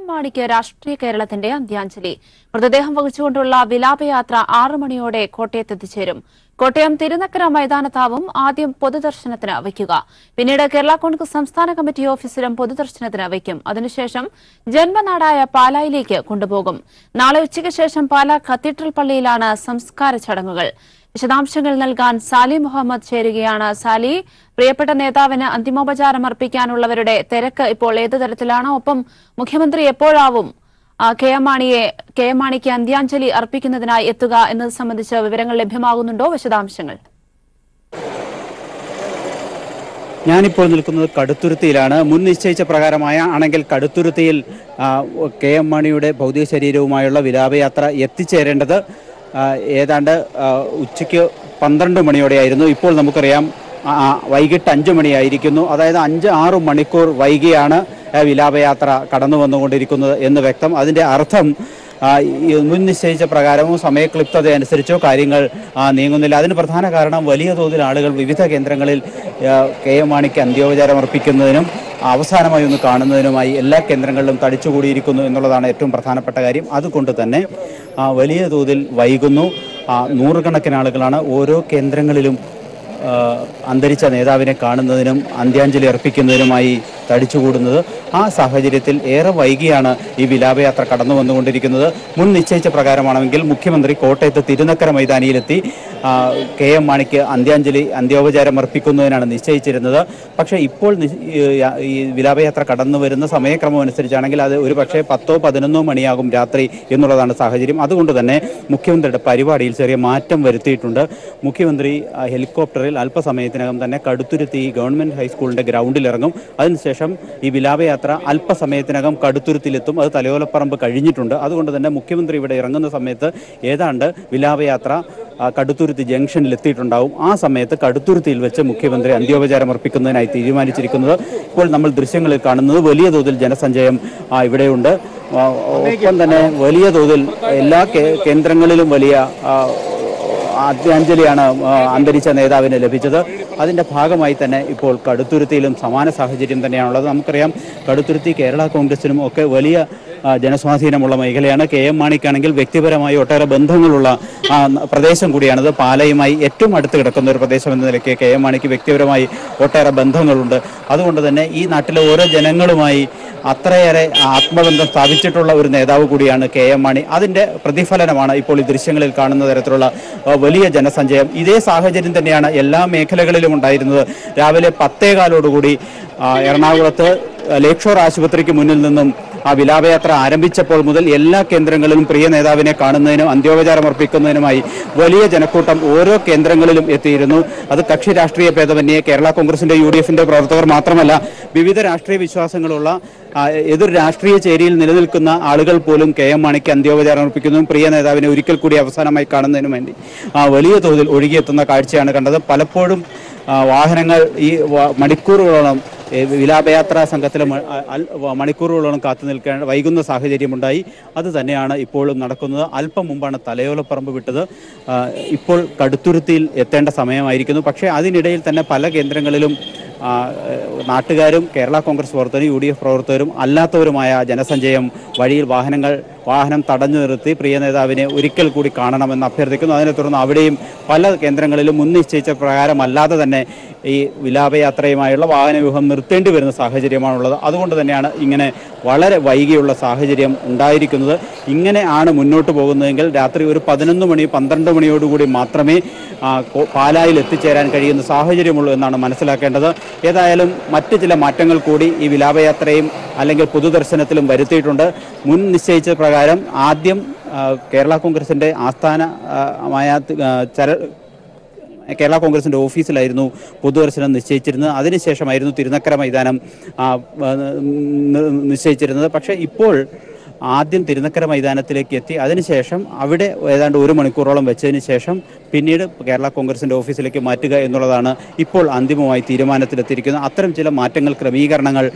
മാണിക്ക് രാഷ്ട്രീയ കേരളത്തിന്റെ അന്ത്യാഞ്ജലി. മൃതദേഹം വഹിച്ചുകൊണ്ടുള്ള വിലാപയാത്ര 6 മണിയോടെ കോട്ടയത്തെത്തിച്ചേരും. കോട്ടയം തിരുനക്കര മൈതാനത്താവും ആദ്യം പൊതുദർശനത്തിന് വയ്ക്കുക. പിന്നീട് കേരള കോൺഗ്രസ് സംസ്ഥാന കമ്മിറ്റി ഓഫീസിലും പൊതുദർശനത്തിന് വയ്ക്കും. അതിനുശേഷം ജന്മനാടായ പാലായിലേക്ക് കൊണ്ടുപോകും. നാളെ ഉച്ചയ്ക്ക് ശേഷം പാലാ കത്തീഡ്രൽ പള്ളിയിലാണ് സംസ്കാര ചടങ്ങുകൾ. വിശദാംശങ്ങൾ നൽകാൻ സാലി മുഹമ്മദ് ചേരുകയാണ്. സാലി, പ്രിയപ്പെട്ട നേതാവിന് അന്തിമോപചാരം അർപ്പിക്കാനുള്ളവരുടെ തിരക്ക് ഇപ്പോൾ ഏതു തരത്തിലാണ്? ഒപ്പം മുഖ്യമന്ത്രി എപ്പോഴാവും കെ എം മാണിക്ക് അന്ത്യാഞ്ജലി അർപ്പിക്കുന്നതിനായി എത്തുക എന്നത് സംബന്ധിച്ച് വിവരങ്ങൾ ലഭ്യമാകുന്നുണ്ടോ? വിശദാംശങ്ങൾ. ഞാനിപ്പോൾ നിൽക്കുന്നത് കടുത്തുരുത്തിയിലാണ്. മുൻ നിശ്ചയിച്ച പ്രകാരമായ ആണെങ്കിൽ കടുത്തുരുത്തിയിൽ കെ എം മാണിയുടെ ഭൗതിക ശരീരവുമായുള്ള വിലാപയാത്ര എത്തിച്ചേരേണ്ടത് ഏതാണ്ട് ഉച്ചയ്ക്ക് 12 മണിയോടെയായിരുന്നു. ഇപ്പോൾ നമുക്കറിയാം വൈകിട്ട് 5 മണിയായിരിക്കുന്നു. അതായത് 5-6 മണിക്കൂർ വൈകിയാണ് വിലാപയാത്ര കടന്നു വന്നുകൊണ്ടിരിക്കുന്നത് എന്ന് വ്യക്തം. അതിൻ്റെ അർത്ഥം മുൻ നിശ്ചയിച്ച പ്രകാരമോ സമയക്ലിപ്തത അനുസരിച്ചോ കാര്യങ്ങൾ നീങ്ങുന്നില്ല. അതിന് പ്രധാന കാരണം വലിയ തോതിൽ ആളുകൾ വിവിധ കേന്ദ്രങ്ങളിൽ കെ എം മാണിക്ക് അന്ത്യോപചാരം അർപ്പിക്കുന്നതിനും അവസാനമായി ഒന്ന് കാണുന്നതിനുമായി എല്ലാ കേന്ദ്രങ്ങളിലും തടിച്ചുകൂടിയിരിക്കുന്നു എന്നുള്ളതാണ് ഏറ്റവും പ്രധാനപ്പെട്ട കാര്യം. അതുകൊണ്ട് തന്നെ വലിയ തോതിൽ വൈകുന്നു. നൂറുകണക്കിന് ആളുകളാണ് ഓരോ കേന്ദ്രങ്ങളിലും അന്തരിച്ച നേതാവിനെ കാണുന്നതിനും അന്ത്യാഞ്ജലി അർപ്പിക്കുന്നതിനുമായി തടിച്ചുകൂടുന്നത്. ആ സാഹചര്യത്തിൽ ഏറെ വൈകിയാണ് ഈ വിലാപയാത്ര കടന്നു വന്നുകൊണ്ടിരിക്കുന്നത്. മുൻ നിശ്ചയിച്ച പ്രകാരമാണെങ്കിൽ മുഖ്യമന്ത്രി കോട്ടയത്ത് തിരുനക്കര മൈതാനിയിലെത്തി കെ എം മാണിക്ക് അന്ത്യോപചാരം അർപ്പിക്കുന്നതിനാണ് നിശ്ചയിച്ചിരുന്നത്. പക്ഷേ ഇപ്പോൾ ഈ വിലാപയാത്ര കടന്നു വരുന്ന സമയക്രമം അനുസരിച്ചാണെങ്കിൽ അത് ഒരു പക്ഷേ 10-11 മണിയാകും രാത്രി എന്നുള്ളതാണ് സാഹചര്യം. അതുകൊണ്ട് തന്നെ മുഖ്യമന്ത്രിയുടെ പരിപാടിയിൽ ചെറിയ മാറ്റം വരുത്തിയിട്ടുണ്ട്. മുഖ്യമന്ത്രി ഹെലികോപ്റ്ററിൽ അല്പസമയത്തിനകം തന്നെ കടുത്തുരുത്തി ഗവൺമെൻറ് ഹൈസ്കൂളിൻ്റെ ഗ്രൗണ്ടിൽ ഇറങ്ങും. അതിനുശേഷം ഈ വിലാപയാത്ര അല്പസമയത്തിനകം കടുത്തുരുത്തിയിലെത്തും. അത് തലയോലപ്പറമ്പ് കഴിഞ്ഞിട്ടുണ്ട്. അതുകൊണ്ട് തന്നെ മുഖ്യമന്ത്രി ഇവിടെ ഇറങ്ങുന്ന സമയത്ത് ഏതാണ്ട് വിലാപയാത്ര കടുത്തുരുത്തി ജംഗ്ഷനിൽ എത്തിയിട്ടുണ്ടാവും. ആ സമയത്ത് കടുത്തുരുത്തിയിൽ വെച്ച് മുഖ്യമന്ത്രി അന്ത്യോപചാരം അർപ്പിക്കുന്നതിനായി തീരുമാനിച്ചിരിക്കുന്നത്. ഇപ്പോൾ നമ്മൾ ദൃശ്യങ്ങളിൽ കാണുന്നത് വലിയ തോതിൽ ജനസഞ്ചയം ഇവിടെയുണ്ട്. ഒപ്പം തന്നെ വലിയ തോതിൽ എല്ലാ കേന്ദ്രങ്ങളിലും വലിയ ആദ്യാഞ്ജലിയാണ് അന്തരിച്ച നേതാവിന് ലഭിച്ചത്. അതിൻ്റെ ഭാഗമായി തന്നെ ഇപ്പോൾ കടുത്തുരുത്തിയിലും സമാന സാഹചര്യം തന്നെയാണുള്ളത്. നമുക്കറിയാം കടുത്തുരുത്തി കേരള കോൺഗ്രസിനും ഒക്കെ വലിയ ജനസ്വാധീനമുള്ള മേഖലയാണ്. കെ എം മാണിക്കാണെങ്കിൽ വ്യക്തിപരമായി ഒട്ടേറെ ബന്ധങ്ങളുള്ള പ്രദേശം കൂടിയാണിത്. പാലയുമായി ഏറ്റവും അടുത്ത് കിടക്കുന്ന ഒരു പ്രദേശം എന്ന നിലയ്ക്ക് കെ എം മാണിക്ക് വ്യക്തിപരമായി ഒട്ടേറെ ബന്ധങ്ങളുണ്ട്. അതുകൊണ്ട് തന്നെ ഈ നാട്ടിലെ ഓരോ ജനങ്ങളുമായി അത്രയേറെ ആത്മബന്ധം സ്ഥാപിച്ചിട്ടുള്ള ഒരു നേതാവ് കൂടിയാണ് കെ എം മാണി. അതിൻ്റെ പ്രതിഫലനമാണ് ഇപ്പോൾ ഈ ദൃശ്യങ്ങളിൽ കാണുന്ന തരത്തിലുള്ള വലിയ ജനസഞ്ചയം. ഇതേ സാഹചര്യം തന്നെയാണ് എല്ലാ മേഖലകളിലും ഉണ്ടായിരുന്നത്. രാവിലെ 10:15 എറണാകുളത്ത് ലേക്ക് ഷോർ ആശുപത്രിക്ക് മുന്നിൽ നിന്നും വിലാപയാത്ര ആരംഭിച്ചപ്പോൾ മുതൽ എല്ലാ കേന്ദ്രങ്ങളിലും പ്രിയ നേതാവിനെ കാണുന്നതിനും അന്ത്യോപചാരം അർപ്പിക്കുന്നതിനുമായി വലിയ ജനക്കൂട്ടം ഓരോ കേന്ദ്രങ്ങളിലും എത്തിയിരുന്നു. അത് കക്ഷി രാഷ്ട്രീയ ഭേദമന്യേ കേരള കോൺഗ്രസിന്റെ UDFന്റെ പ്രവർത്തകർ മാത്രമല്ല, വിവിധ രാഷ്ട്രീയ വിശ്വാസങ്ങളുള്ള എതിർ രാഷ്ട്രീയ ചേരിയിൽ നിലനിൽക്കുന്ന ആളുകൾ പോലും കെ എം മാണിക്ക് അന്ത്യോപചാരം അർപ്പിക്കുന്നതും പ്രിയ നേതാവിനെ ഒരിക്കൽ കൂടി അവസാനമായി കാണുന്നതിനും വേണ്ടി വലിയ തോതിൽ ഒഴുകിയെത്തുന്ന കാഴ്ചയാണ് കണ്ടത്. പലപ്പോഴും വാഹനങ്ങൾ ഈ മണിക്കൂറുകളോളം വിലാപയാത്രാ സംഘത്തിൽ മണിക്കൂറുകളോളം കാത്തു നിൽക്കേണ്ട വൈകുന്ന സാഹചര്യമുണ്ടായി. അത് തന്നെയാണ് ഇപ്പോഴും നടക്കുന്നത്. അല്പം മുമ്പാണ് തലയോലപ്പറമ്പ് വിട്ടത്. ഇപ്പോൾ കടുത്തുരുത്തിയിൽ എത്തേണ്ട സമയമായിരിക്കുന്നു. പക്ഷേ അതിനിടയിൽ തന്നെ പല കേന്ദ്രങ്ങളിലും നാട്ടുകാരും കേരള കോൺഗ്രസ് പ്രവർത്തകരും UDF പ്രവർത്തകരും അല്ലാത്തവരുമായ ജനസഞ്ചയം വഴിയിൽ വാഹനം തടഞ്ഞു നിർത്തി പ്രിയ നേതാവിനെ ഒരിക്കൽ കൂടി കാണണമെന്ന് അഭ്യർത്ഥിക്കുന്നു. അതിനെ തുടർന്ന് അവിടെയും പല കേന്ദ്രങ്ങളിലും മുൻ നിശ്ചയിച്ച പ്രകാരമല്ലാതെ തന്നെ ഈ വിലാപയാത്രയുമായുള്ള വാഹനവ്യൂഹം നിർത്തേണ്ടി വരുന്ന സാഹചര്യമാണുള്ളത്. അതുകൊണ്ട് തന്നെയാണ് ഇങ്ങനെ വളരെ വൈകിയുള്ള സാഹചര്യം ഉണ്ടായിരിക്കുന്നത്. ഇങ്ങനെ ആണ് മുന്നോട്ട് പോകുന്നതെങ്കിൽ രാത്രി ഒരു 11 മണി 12 മണിയോടുകൂടി മാത്രമേ പാലായിൽ എത്തിച്ചേരാൻ കഴിയുന്ന സാഹചര്യമുള്ളൂ എന്നാണ് മനസ്സിലാക്കേണ്ടത്. ഏതായാലും മറ്റ് ചില മാറ്റങ്ങൾ കൂടി ഈ വിലാപയാത്രയും അല്ലെങ്കിൽ പൊതുദർശനത്തിലും വരുത്തിയിട്ടുണ്ട്. മുൻ നിശ്ചയിച്ച പ്രകാരം ആദ്യം കേരള കോൺഗ്രസിൻ്റെ ആസ്ഥാനമായ കേരള കോൺഗ്രസിൻ്റെ ഓഫീസിലായിരുന്നു പൊതുദർശനം നിശ്ചയിച്ചിരുന്നത്. അതിനുശേഷമായിരുന്നു തിരുനക്കര മൈതാനം നിശ്ചയിച്ചിരുന്നത്. പക്ഷേ ഇപ്പോൾ ആദ്യം തിരുനക്കര മൈതാനത്തിലേക്ക് എത്തി അതിനുശേഷം അവിടെ ഏതാണ്ട് 1 മണിക്കൂറോളം വെച്ചതിന് ശേഷം പിന്നീട് കേരള കോൺഗ്രസിൻ്റെ ഓഫീസിലേക്ക് മാറ്റുക എന്നുള്ളതാണ് ഇപ്പോൾ അന്തിമമായി തീരുമാനത്തിലെത്തിയിരിക്കുന്നത്. അത്തരം ചില മാറ്റങ്ങൾ ക്രമീകരണങ്ങൾ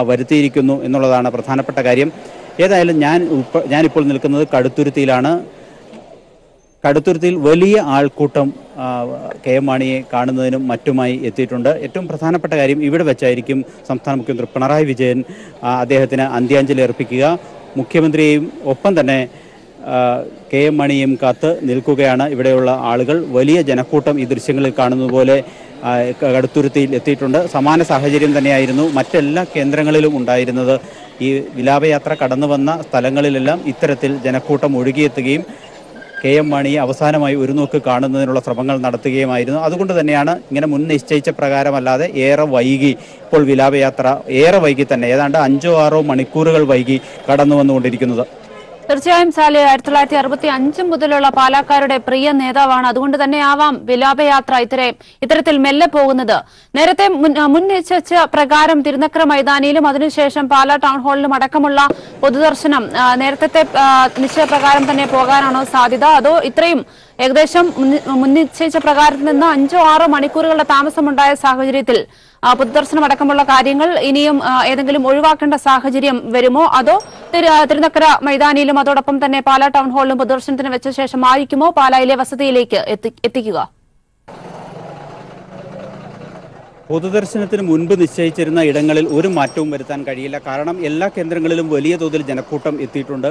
വരുത്തിയിരിക്കുന്നു എന്നുള്ളതാണ് പ്രധാനപ്പെട്ട കാര്യം. ഏതായാലും ഞാനിപ്പോൾ നിൽക്കുന്നത് കടുത്തുരുത്തിയിലാണ്. കടുത്തുരുത്തിയിൽ വലിയ ആൾക്കൂട്ടം കെ എം മാണിയെ കാണുന്നതിനും മറ്റുമായി എത്തിയിട്ടുണ്ട്. ഏറ്റവും പ്രധാനപ്പെട്ട കാര്യം ഇവിടെ വെച്ചായിരിക്കും സംസ്ഥാന മുഖ്യമന്ത്രി പിണറായി വിജയൻ അദ്ദേഹത്തിന് അന്ത്യാഞ്ജലി അർപ്പിക്കുക. മുഖ്യമന്ത്രിയെയും ഒപ്പം തന്നെ കെ.എം. മാണിയും കാത്ത് നിൽക്കുകയാണ് ഇവിടെയുള്ള ആളുകൾ. വലിയ ജനക്കൂട്ടം ഈ ദൃശ്യങ്ങളിൽ കാണുന്നത് പോലെ കടുത്തുരുത്തിയിൽ എത്തിയിട്ടുണ്ട്. സമാന സാഹചര്യം തന്നെയായിരുന്നു മറ്റെല്ലാ കേന്ദ്രങ്ങളിലും ഉണ്ടായിരുന്നത്. ഈ വിലാപയാത്ര കടന്നു വന്ന സ്ഥലങ്ങളിലെല്ലാം ഇത്തരത്തിൽ ജനക്കൂട്ടം ഒഴുകിയെത്തുകയും കെ.എം. മാണിയെ അവസാനമായി ഒരു നോക്ക് കാണുന്നതിനുള്ള ശ്രമങ്ങൾ നടത്തുകയുമായിരുന്നു. അതുകൊണ്ട് തന്നെയാണ് ഇങ്ങനെ മുൻ നിശ്ചയിച്ച പ്രകാരമല്ലാതെ ഏറെ വൈകി ഇപ്പോൾ വിലാപയാത്ര ഏറെ തന്നെ ഏതാണ്ട് 5-6 മണിക്കൂറുകൾ വൈകി കടന്നു വന്നുകൊണ്ടിരിക്കുന്നത്. തീർച്ചയായും സാലി 1965 മുതലുള്ള പാലക്കാരുടെ പ്രിയ നേതാവാണ്. അതുകൊണ്ട് തന്നെ ആവാം വിലാപയാത്ര ഇത്തരത്തിൽ മെല്ലെ പോകുന്നത്. നേരത്തെ മുൻ നിശ്ചയിച്ച പ്രകാരം തിരുനക്കര മൈതാനിയിലും അതിനുശേഷം പാലാ ടൗൺ ഹാളിലും അടക്കമുള്ള പൊതുദർശനം നേരത്തെ നിശ്ചയപ്രകാരം തന്നെ പോകാനാണോ സാധ്യത? അതോ ഇത്രയും ഏകദേശം മുൻ നിശ്ചയിച്ച പ്രകാരത്തിൽ നിന്ന് 5-6 മണിക്കൂറുകളുടെ താമസമുണ്ടായ സാഹചര്യത്തിൽ പൊതുദർശനം അടക്കമുള്ള കാര്യങ്ങൾ ഇനിയും ഏതെങ്കിലും ഒഴിവാക്കേണ്ട സാഹചര്യം വരുമോ? അതോ തിരുനക്കര മൈതാനിയിലും അതോടൊപ്പം തന്നെ പാലാ ടൗൺ ഹാളിലും പൊതുദർശനത്തിന് വെച്ച ശേഷമായിരിക്കുമോ പാലായിലെ വസതിയിലേക്ക് എത്തിക്കുക? പൊതുദർശനത്തിന് മുൻപ് നിശ്ചയിച്ചിരുന്ന ഇടങ്ങളിൽ ഒരു മാറ്റവും വരുത്താൻ കഴിയില്ല. കാരണം എല്ലാ കേന്ദ്രങ്ങളിലും വലിയ തോതിൽ ജനക്കൂട്ടം എത്തിയിട്ടുണ്ട്.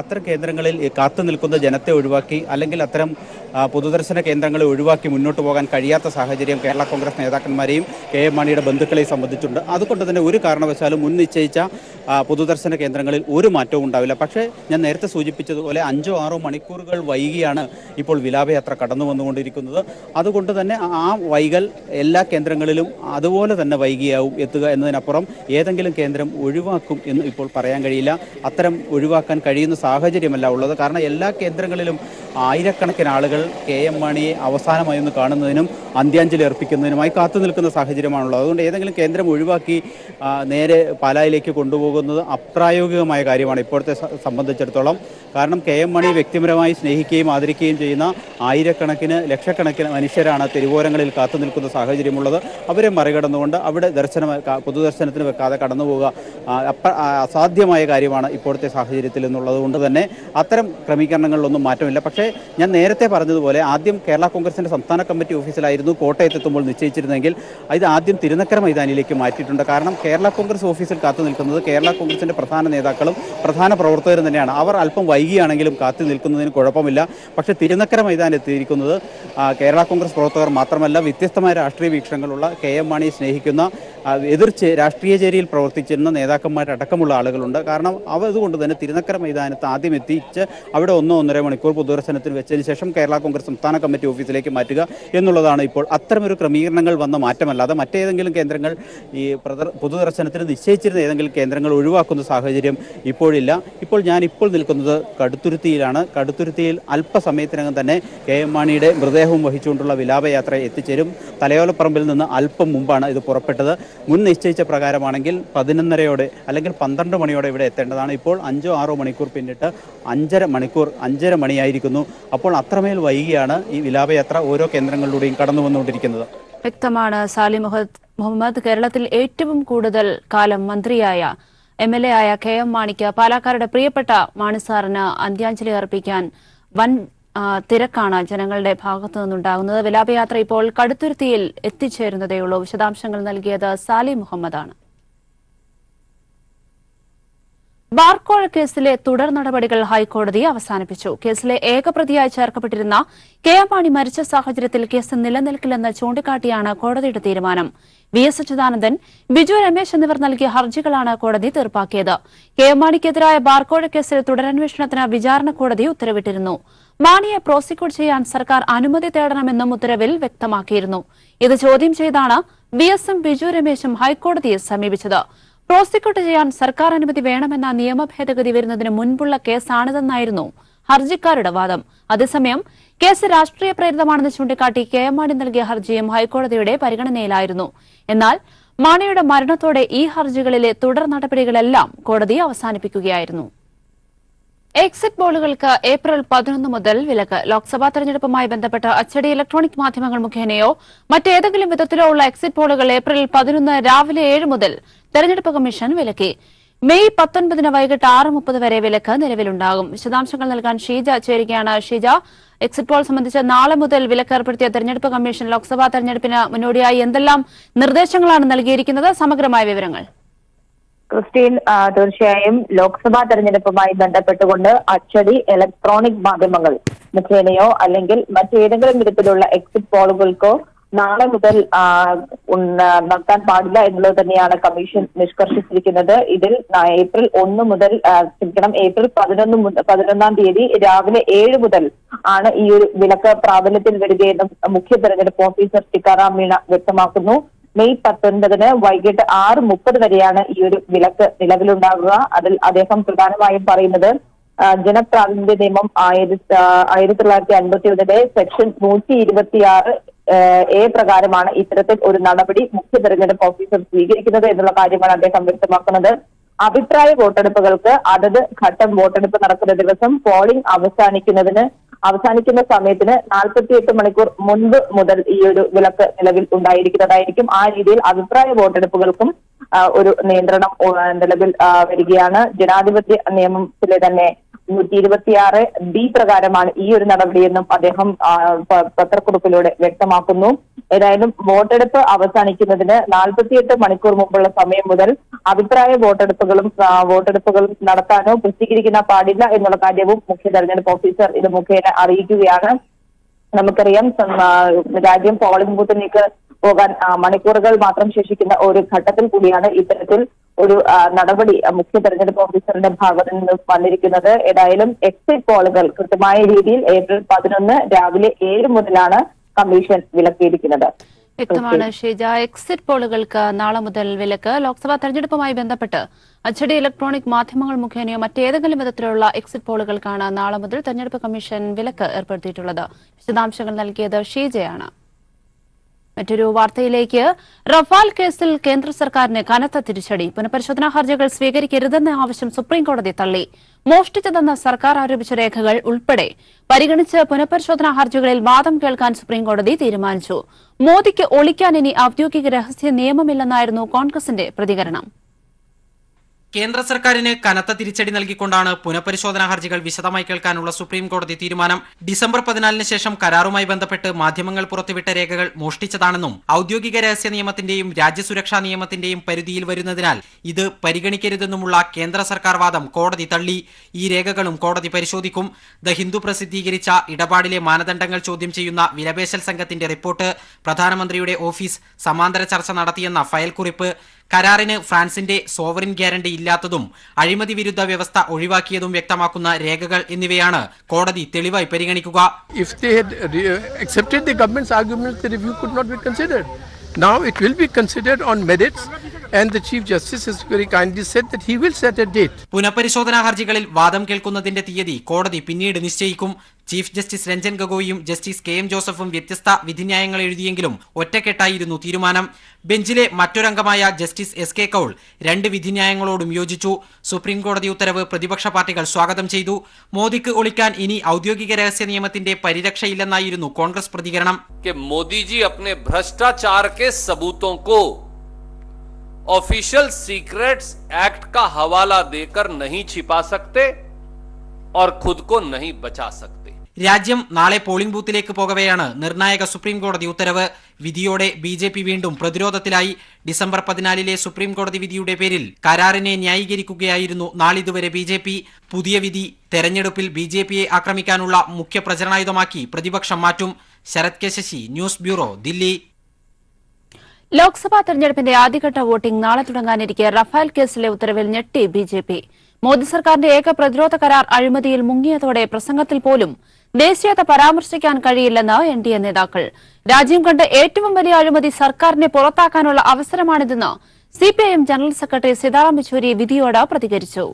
അത്തരം കേന്ദ്രങ്ങളിൽ കാത്തു നിൽക്കുന്ന ജനത്തെ ഒഴിവാക്കി അല്ലെങ്കിൽ അത്തരം പൊതുദർശന കേന്ദ്രങ്ങളെ ഒഴിവാക്കി മുന്നോട്ട് പോകാൻ കഴിയാത്ത സാഹചര്യം കേരള കോൺഗ്രസ് നേതാക്കന്മാരെയും കെ.എം. മാണിയുടെ ബന്ധുക്കളെയും സംബന്ധിച്ചിട്ടുണ്ട്. അതുകൊണ്ട് തന്നെ ഒരു കാരണവശാലും മുൻ നിശ്ചയിച്ച പൊതുദർശന കേന്ദ്രങ്ങളിൽ ഒരു മാറ്റവും ഉണ്ടാവില്ല. പക്ഷേ ഞാൻ നേരത്തെ സൂചിപ്പിച്ചതുപോലെ 5-6 മണിക്കൂറുകൾ വൈകിയാണ് ഇപ്പോൾ വിലാപയാത്ര കടന്നു വന്നുകൊണ്ടിരിക്കുന്നത്. അതുകൊണ്ട് തന്നെ ആ വൈകൽ എല്ലാ കേന്ദ്രങ്ങളിലും അതുപോലെ തന്നെ വൈകിയാവും എത്തുക എന്നതിനപ്പുറം ഏതെങ്കിലും കേന്ദ്രം ഒഴിവാക്കും എന്ന് ഇപ്പോൾ പറയാൻ കഴിയില്ല. അത്തരം ഒഴിവാക്കാൻ കഴിയുന്ന സാഹചര്യമല്ല ഉള്ളത്. കാരണം എല്ലാ കേന്ദ്രങ്ങളിലും ആയിരക്കണക്കിന് ആളുകൾ കെ.എം. മാണിയെ അവസാനമായി ഒന്ന് കാണുന്നതിനും അന്ത്യാഞ്ജലി അർപ്പിക്കുന്നതിനുമായി കാത്തു നിൽക്കുന്ന സാഹചര്യമാണുള്ളത്. അതുകൊണ്ട് ഏതെങ്കിലും കേന്ദ്രം ഒഴിവാക്കി നേരെ പാലായിലേക്ക് കൊണ്ടുപോകുന്നത് അപ്രായോഗികമായ കാര്യമാണ് ഇപ്പോഴത്തെ സംബന്ധിച്ചിടത്തോളം. കാരണം കെ.എം. മാണിയെ വ്യക്തിപരമായി സ്നേഹിക്കുകയും ആദരിക്കുകയും ചെയ്യുന്ന ആയിരക്കണക്കിന് ലക്ഷക്കണക്കിന് മനുഷ്യരാണ് തെരുവോരങ്ങളിൽ കാത്തു നിൽക്കുന്ന സാഹചര്യമുള്ളത്. അവരെ മറികടന്നുകൊണ്ട് അവിടെ പൊതുദർശനത്തിന് വെക്കാതെ കടന്നുപോവുക അസാധ്യമായ കാര്യമാണ് ഇപ്പോഴത്തെ സാഹചര്യത്തിൽ എന്നുള്ളത് കൊണ്ട് തന്നെ അത്തരം ക്രമീകരണങ്ങളിലൊന്നും മാറ്റമില്ല. പക്ഷേ ഞാൻ നേരത്തെ പറഞ്ഞതുപോലെ ആദ്യം കേരള കോൺഗ്രസിന്റെ സംസ്ഥാന കമ്മിറ്റി ഓഫീസിലായിരുന്നു കോട്ടയത്തെത്തുമ്പോൾ നിശ്ചയിച്ചിരുന്നെങ്കിൽ ഇത് ആദ്യം തിരുനക്കര മൈതാനിയിലേക്ക് മാറ്റിയിട്ടുണ്ട്. കാരണം കേരള കോൺഗ്രസ് ഓഫീസിൽ കാത്തു നിൽക്കുന്നത് കേരള കോൺഗ്രസിന്റെ പ്രധാന നേതാക്കളും പ്രധാന പ്രവർത്തകരും തന്നെയാണ്. അവർ അല്പം വൈകിയാണെങ്കിലും കാത്തു നിൽക്കുന്നതിന് കുഴപ്പമില്ല. പക്ഷേ തിരുനക്കര മൈതാനിൽ എത്തിയിരിക്കുന്നത് കേരള കോൺഗ്രസ് പ്രവർത്തകർ മാത്രമല്ല, വ്യത്യസ്തമായ രാഷ്ട്രീയ വീക്ഷണങ്ങളുള്ള കെ.എം. മാണിയെ സ്നേഹിക്കുന്ന രാഷ്ട്രീയ ചേരിയിൽ പ്രവർത്തിച്ചിരുന്ന നേതാക്കന്മാരടക്കമുള്ള ആളുകളുണ്ട്. കാരണം അതുകൊണ്ട് തന്നെ തിരുനക്കര മൈതാനത്ത് ആദ്യം എത്തിച്ച് അവിടെ 1-1.5 മണിക്കൂർ പൊതുദർശനത്തിന് വെച്ചതിന് ശേഷം കേരള കോൺഗ്രസ് സംസ്ഥാന കമ്മിറ്റി ഓഫീസിലേക്ക് മാറ്റുക എന്നുള്ളതാണ് ഇപ്പോൾ. അത്തരമൊരു ക്രമീകരണങ്ങൾ വന്ന മാറ്റമല്ലാതെ മറ്റേതെങ്കിലും കേന്ദ്രങ്ങൾ ഈ പൊതുദർശനത്തിന് നിശ്ചയിച്ചിരുന്ന ഏതെങ്കിലും കേന്ദ്രങ്ങൾ ഒഴിവാക്കുന്ന സാഹചര്യം ഇപ്പോഴില്ല. ഇപ്പോൾ നിൽക്കുന്നത് കടുത്തുരുത്തിയിലാണ്. കടുത്തുരുത്തിയിൽ അല്പസമയത്തിനകം തന്നെ കെ.എം. മാണിയുടെ മൃതദേഹവും വഹിച്ചുകൊണ്ടുള്ള വിലാപയാത്ര എത്തിച്ചേരും. തലയോലപ്പറമ്പിൽ നിന്ന് അല്പം മുമ്പാണ് ഇത് പുറപ്പെട്ടത്. മുൻ നിശ്ചയിച്ച പ്രകാരമാണെങ്കിൽ 11:30 അല്ലെങ്കിൽ 12 മണിയോടെ ഇവിടെ എത്തേണ്ടതാണ്. ഇപ്പോൾ 5-6 മണിക്കൂർ പിന്നിട്ട് 5:30 മണിയായിരിക്കുന്നു. അപ്പോൾ അത്രമേൽ വൈകിയാണ് ഈ വിലാപയാത്ര ഓരോ കേന്ദ്രങ്ങളിലൂടെയും കടന്നു വന്നുകൊണ്ടിരിക്കുന്നത്. വ്യക്തമാണ്. സാലി മുഹമ്മദ്, കേരളത്തിൽ ഏറ്റവും കൂടുതൽ കാലം മന്ത്രിയായ MLA ആയ കെ.എം. മാണിക്ക് പാലക്കാരുടെ പ്രിയപ്പെട്ട മാണിസാറിന് അന്ത്യാഞ്ജലി അർപ്പിക്കാൻ വൻ തിരക്കാണ് ജനങ്ങളുടെ ഭാഗത്തു നിന്നുണ്ടാകുന്നത്. വിലാപയാത്ര ഇപ്പോൾ കടുത്തുരുത്തിയിൽ എത്തിച്ചേരുന്നതേയുള്ളൂ. വിശദാംശങ്ങൾ നൽകിയത് സാലി മുഹമ്മദാണ്. ബാർക്കോഴ കേസിലെ തുടർ നടപടികൾ ഹൈക്കോടതി അവസാനിപ്പിച്ചു. കേസിലെ ഏകപ്രതിയായി ചേർക്കപ്പെട്ടിരുന്ന കെ.എം. മാണി മരിച്ച സാഹചര്യത്തിൽ കേസ് നിലനിൽക്കില്ലെന്ന് ചൂണ്ടിക്കാട്ടിയാണ് കോടതിയുടെ തീരുമാനം. വി.എസ്. അച്യുതാനന്ദൻ, ബിജു രമേശ് എന്നിവർ നൽകിയ ഹർജികളാണ് കോടതി തീർപ്പാക്കിയത്. കെ.എം. മാണിക്കെതിരായ ബാർക്കോഴ കേസിൽ തുടരന്വേഷണത്തിന് വിചാരണ കോടതി ഉത്തരവിട്ടിരുന്നു. മാണിയെ പ്രോസിക്യൂട്ട് ചെയ്യാൻ സർക്കാർ അനുമതി തേടണമെന്നും ഉത്തരവിൽ വ്യക്തമാക്കിയിരുന്നു. ഇത് ചോദ്യം ചെയ്താണ് വി.എസും ബിജു രമേശും ഹൈക്കോടതിയെ സമീപിച്ചത്. പ്രോസിക്യൂട്ട് ചെയ്യാൻ സർക്കാർ അനുമതി വേണമെന്ന നിയമ ഭേദഗതി വരുന്നതിന് മുൻപുള്ള കേസാണിതെന്നായിരുന്നു ഹർജിക്കാരുടെ വാദം. അതേസമയം കേസ് രാഷ്ട്രീയ പ്രേരിതമാണെന്ന് ചൂണ്ടിക്കാട്ടി കെ.എം. മാണി നൽകിയ ഹർജിയും ഹൈക്കോടതിയുടെ പരിഗണനയിലായിരുന്നു. എന്നാൽ മാണിയുടെ മരണത്തോടെ ഈ ഹർജികളിലെ തുടർ നടപടികളെല്ലാം കോടതി അവസാനിപ്പിക്കുകയായിരുന്നു. എക്സിറ്റ് പോളുകൾക്ക് ഏപ്രിൽ 11 മുതൽ വിലക്ക്. ലോക്സഭാ തെരഞ്ഞെടുപ്പുമായി ബന്ധപ്പെട്ട് അച്ചടി ഇലക്ട്രോണിക് മാധ്യമങ്ങൾ മുഖേനയോ മറ്റേതെങ്കിലും വിധത്തിലോ ഉള്ള എക്സിറ്റ് പോളുകൾ ഏപ്രിൽ 11 രാവിലെ 7 മുതൽ തെരഞ്ഞെടുപ്പ് കമ്മീഷൻ വിലക്കി. മെയ് 19 വൈകിട്ട് 6:30 വരെ വിലക്ക് നിലവിലുണ്ടാകും. വിശദാംശങ്ങൾ നൽകാൻ ഷീജ ചേരുകയാണ്. ഷീജ, എക്സിറ്റ് പോൾ സംബന്ധിച്ച് നാളെ മുതൽ വിലക്ക് ഏർപ്പെടുത്തിയ തെരഞ്ഞെടുപ്പ് കമ്മീഷൻ ലോക്സഭാ തെരഞ്ഞെടുപ്പിന് മുന്നോടിയായി എന്തെല്ലാം നിർദ്ദേശങ്ങളാണ് നൽകിയിരിക്കുന്നത്? സമഗ്രമായ വിവരങ്ങൾ. ക്രിസ്റ്റീൻ, തീർച്ചയായും ലോക്സഭാ തെരഞ്ഞെടുപ്പുമായി ബന്ധപ്പെട്ടുകൊണ്ട് അച്ചടി ഇലക്ട്രോണിക് മാധ്യമങ്ങൾ മുഖേനയോ അല്ലെങ്കിൽ മറ്റേതെങ്കിലും വിധത്തിലുള്ള എക്സിറ്റ് പോളുകൾക്കോ നാളെ മുതൽ നടത്താൻ പാടില്ല എന്നുള്ളത് തന്നെയാണ് കമ്മീഷൻ നിഷ്കർഷിച്ചിരിക്കുന്നത്. ഇതിൽ ഏപ്രിൽ 1 മുതൽ ഏപ്രിൽ 11 തീയതി രാവിലെ 7 മുതൽ ആണ് ഈ ഒരു വിലക്ക് പ്രാബല്യത്തിൽ വരികയെന്നും മുഖ്യ തെരഞ്ഞെടുപ്പ് ഓഫീസർ ടിക്കാറാം മീണ വ്യക്തമാക്കുന്നു. മെയ് 19 വൈകിട്ട് 6:30 വരെയാണ് ഈ ഒരു വിലക്ക് നിലവിലുണ്ടാകുക. അതിൽ അദ്ദേഹം പ്രധാനമായും പറയുന്നത് ജനപ്രാതിനിധ്യ നിയമം 1951 സെക്ഷൻ 126 എ പ്രകാരമാണ് ഇത്തരത്തിൽ ഒരു നടപടി മുഖ്യ തെരഞ്ഞെടുപ്പ് ഓഫീസർ സ്വീകരിക്കുന്നത് എന്നുള്ള കാര്യമാണ് അദ്ദേഹം വ്യക്തമാക്കുന്നത്. അഭിപ്രായ വോട്ടെടുപ്പുകൾക്ക് അതത് ഘട്ടം വോട്ടെടുപ്പ് നടക്കുന്ന ദിവസം പോളിംഗ് അവസാനിക്കുന്ന സമയത്തിന് 48 മണിക്കൂർ മുൻപ് മുതൽ ഈ ഒരു വിലക്ക് നിലവിൽ ഉണ്ടായിരിക്കുന്നതായിരിക്കും. ആ രീതിയിൽ അഭിപ്രായ വോട്ടെടുപ്പുകൾക്കും ഒരു നിയന്ത്രണം നിലവിൽ വരികയാണ്. ജനാധിപത്യ നിയമത്തിലെ തന്നെ 126B പ്രകാരമാണ് ഈ ഒരു നടപടിയെന്നും അദ്ദേഹം പത്രക്കുറിപ്പിലൂടെ വ്യക്തമാക്കുന്നു. ഏതായാലും വോട്ടെടുപ്പ് അവസാനിക്കുന്നതിന് 48 മണിക്കൂർ മുമ്പുള്ള സമയം മുതൽ അഭിപ്രായ വോട്ടെടുപ്പുകളും നടത്താനോ പ്രസിദ്ധീകരിക്കാൻ പാടില്ല എന്നുള്ള കാര്യവും മുഖ്യ തെരഞ്ഞെടുപ്പ് ഓഫീസർ ഇത് മുഖേന അറിയിക്കുകയാണ്. നമുക്കറിയാം രാജ്യം പോളിംഗ് ബൂത്തിലേക്ക് പോകാൻ മണിക്കൂറുകൾ മാത്രം ശേഷിക്കുന്ന ഒരു ഘട്ടത്തിൽ കൂടിയാണ് ഇത്തരത്തിൽ ഒരു നടപടി മുഖ്യ തെരഞ്ഞെടുപ്പ് ഓഫീസറുടെ ഭാഗത്ത് നിന്ന് വന്നിരിക്കുന്നത്. ഏതായാലും എക്സിറ്റ് പോളുകൾ കൃത്യമായ രീതിയിൽ ഏപ്രിൽ 11 രാവിലെ 7 മുതലാണ് കമ്മീഷൻ വിലക്കിയിരിക്കുന്നത്. വ്യക്തമാണ് ഷീജ. എക്സിറ്റ് പോളുകൾക്ക് നാളെ മുതൽ വിലക്ക്. ലോക്സഭാ തെരഞ്ഞെടുപ്പുമായി ബന്ധപ്പെട്ട് അച്ചടി ഇലക്ട്രോണിക് മാധ്യമങ്ങൾ മുഖേനയോ മറ്റേതെങ്കിലും വിധത്തിലുള്ള എക്സിറ്റ് പോളുകൾക്കാണ് നാളെ മുതൽ തെരഞ്ഞെടുപ്പ് കമ്മീഷൻ വിലക്ക് ഏർപ്പെടുത്തിയിട്ടുള്ളത്. വിശദാംശങ്ങൾ നൽകിയത് ഷീജയാണ്. മറ്റൊരു വാർത്തയിലേക്ക്. റഫാൽ കേസിൽ കേന്ദ്ര സർക്കാരിന് കനത്ത തിരിച്ചടി. പുനഃപരിശോധനാ ഹർജികൾ സ്വീകരിക്കരുതെന്ന ആവശ്യം സുപ്രീംകോടതി തള്ളി. മോഷ്ടിച്ചതെന്ന് സർക്കാർ ആരോപിച്ച രേഖകൾ ഉൾപ്പെടെ പരിഗണിച്ച് പുനഃപരിശോധനാ ഹർജികളിൽ വാദം കേൾക്കാൻ സുപ്രീംകോടതി തീരുമാനിച്ചു. മോദിക്ക് ഒളിക്കാൻ ഇനി ഔദ്യോഗിക രഹസ്യ നിയമമില്ലെന്നായിരുന്നു കോൺഗ്രസിന്റെ പ്രതികരണം. കേന്ദ്ര സർക്കാരിന് കനത്ത തിരിച്ചടി നൽകിക്കൊണ്ടാണ് പുനഃപരിശോധനാ ഹർജികൾ വിശദമായി കേൾക്കാനുള്ള സുപ്രീം കോടതി തീരുമാനം. ഡിസംബർ 14 ശേഷം കരാറുമായി ബന്ധപ്പെട്ട് മാധ്യമങ്ങൾ പുറത്തുവിട്ട രേഖകൾ മോഷ്ടിച്ചതാണെന്നും ഔദ്യോഗിക രഹസ്യ നിയമത്തിന്റെയും രാജ്യസുരക്ഷാ നിയമത്തിന്റെയും പരിധിയിൽ വരുന്നതിനാൽ ഇത് പരിഗണിക്കരുതെന്നുമുള്ള കേന്ദ്ര സർക്കാർ വാദം കോടതി തള്ളി. ഈ രേഖകളും കോടതി പരിശോധിക്കും. ദ ഹിന്ദു പ്രസിദ്ധീകരിച്ച ഇടപാടിലെ മാനദണ്ഡങ്ങൾ ചോദ്യം ചെയ്യുന്ന വിലപേശൽ സംഘത്തിന്റെ റിപ്പോർട്ട്, പ്രധാനമന്ത്രിയുടെ ഓഫീസ് സമാന്തര ചർച്ച നടത്തിയെന്ന ഫയൽ കുറിപ്പ്, കരാറിന് ഫ്രാൻസിന്റെ സോവറിൻ ഗ്യാരണ്ടി ഇല്ലാത്തതും അഴിമതി വിരുദ്ധ വ്യവസ്ഥ ഒഴിവാക്കിയതും വ്യക്തമാക്കുന്ന രേഖകൾ എന്നിവയാണ് കോടതി തെളിവായി പരിഗണിക്കുക. If they had accepted the government's arguments, the review could not be considered. Now it will be considered on merits, and the Chief Justice has very kindly said that he will set a date. പുനഃപരിശോധനാ ഹർജികളിൽ വാദം കേൾക്കുന്നതിന്റെ തീയതി കോടതി പിന്നീട് നിശ്ചയിക്കും. Chief justice Ranjan ഗൊഗോയും justice KM ജോസഫും വ്യത്യസ്ത വിധിന്യായങ്ങൾ എഴുതിയെങ്കിലും ഒറ്റക്കെട്ടായിരുന്നു തീരുമാനം. ബെഞ്ചിലെ മറ്റൊരംഗമായ ജസ്റ്റിസ് SK കൌൾ 2 വിധിന്യായങ്ങളോടും യോജിച്ചു. സുപ്രീം കോടതി ഉത്തരവ് പ്രതിപക്ഷ പാർട്ടികൾ സ്വാഗതം ചെയ്തു. മോദിക്ക് ഒളിക്കാൻ ഇനി ഔദ്യോഗിക രഹസ്യ നിയമത്തിന്റെ പരിരക്ഷയില്ലെന്നായിരുന്നു കോൺഗ്രസ് പ്രതികരണം. മോദിജി अपने भ्रष्टाचार के सबूतों को ऑफिशियल सीक्रेट्स एक्ट का हवाला देकर नहीं छिपा सकते और खुद को नहीं बचा सकते. രാജ്യം നാളെ പോളിംഗ് ബൂത്തിലേക്ക് പോകവെയാണ് നിർണായക സുപ്രീം കോടതി ഉത്തരവ്. വിധിയോടെ BJP വീണ്ടും പ്രതിരോധത്തിലായി. ഡിസംബർ 14 സുപ്രീം കോടതി വിധിയുടെ പേരിൽ കരാറിനെ ന്യായീകരിക്കുകയായിരുന്നു നാളിതുവരെ BJP. പുതിയ വിധി തെരഞ്ഞെടുപ്പിൽ BJPയെ ആക്രമിക്കാനുള്ള മുഖ്യ പ്രചരണായുധമാക്കി പ്രതിപക്ഷം മാറ്റും. Sarath K Sasi, news bureau, Delhi. Lok Sabha തെരഞ്ഞെടുപ്പിന്റെ ആദ്യഘട്ട വോട്ടിംഗ് നാളെ തുടങ്ങാനിരിക്കെ റഫാൽ കേസിലെ ഉത്തരവിൽ ഞെട്ടി BJP. മോദി സർക്കാരിന്റെ ഏക പ്രതിരോധ കരാർ അഴിമതിയിൽ മുങ്ങിയതോടെ പ്രസംഗത്തിൽ പോലും ദേശീയത പരാമർശിക്കാൻ കഴിയില്ലെന്ന് NDA നേതാക്കൾ. രാജ്യം കണ്ട ഏറ്റവും വലിയ അഴിമതി സർക്കാരിനെ പുറത്താക്കാനുള്ള അവസരമാണിതെന്ന് CPIM general secretary Sitaram Yechury വിധിയോട് പ്രതികരിച്ചു.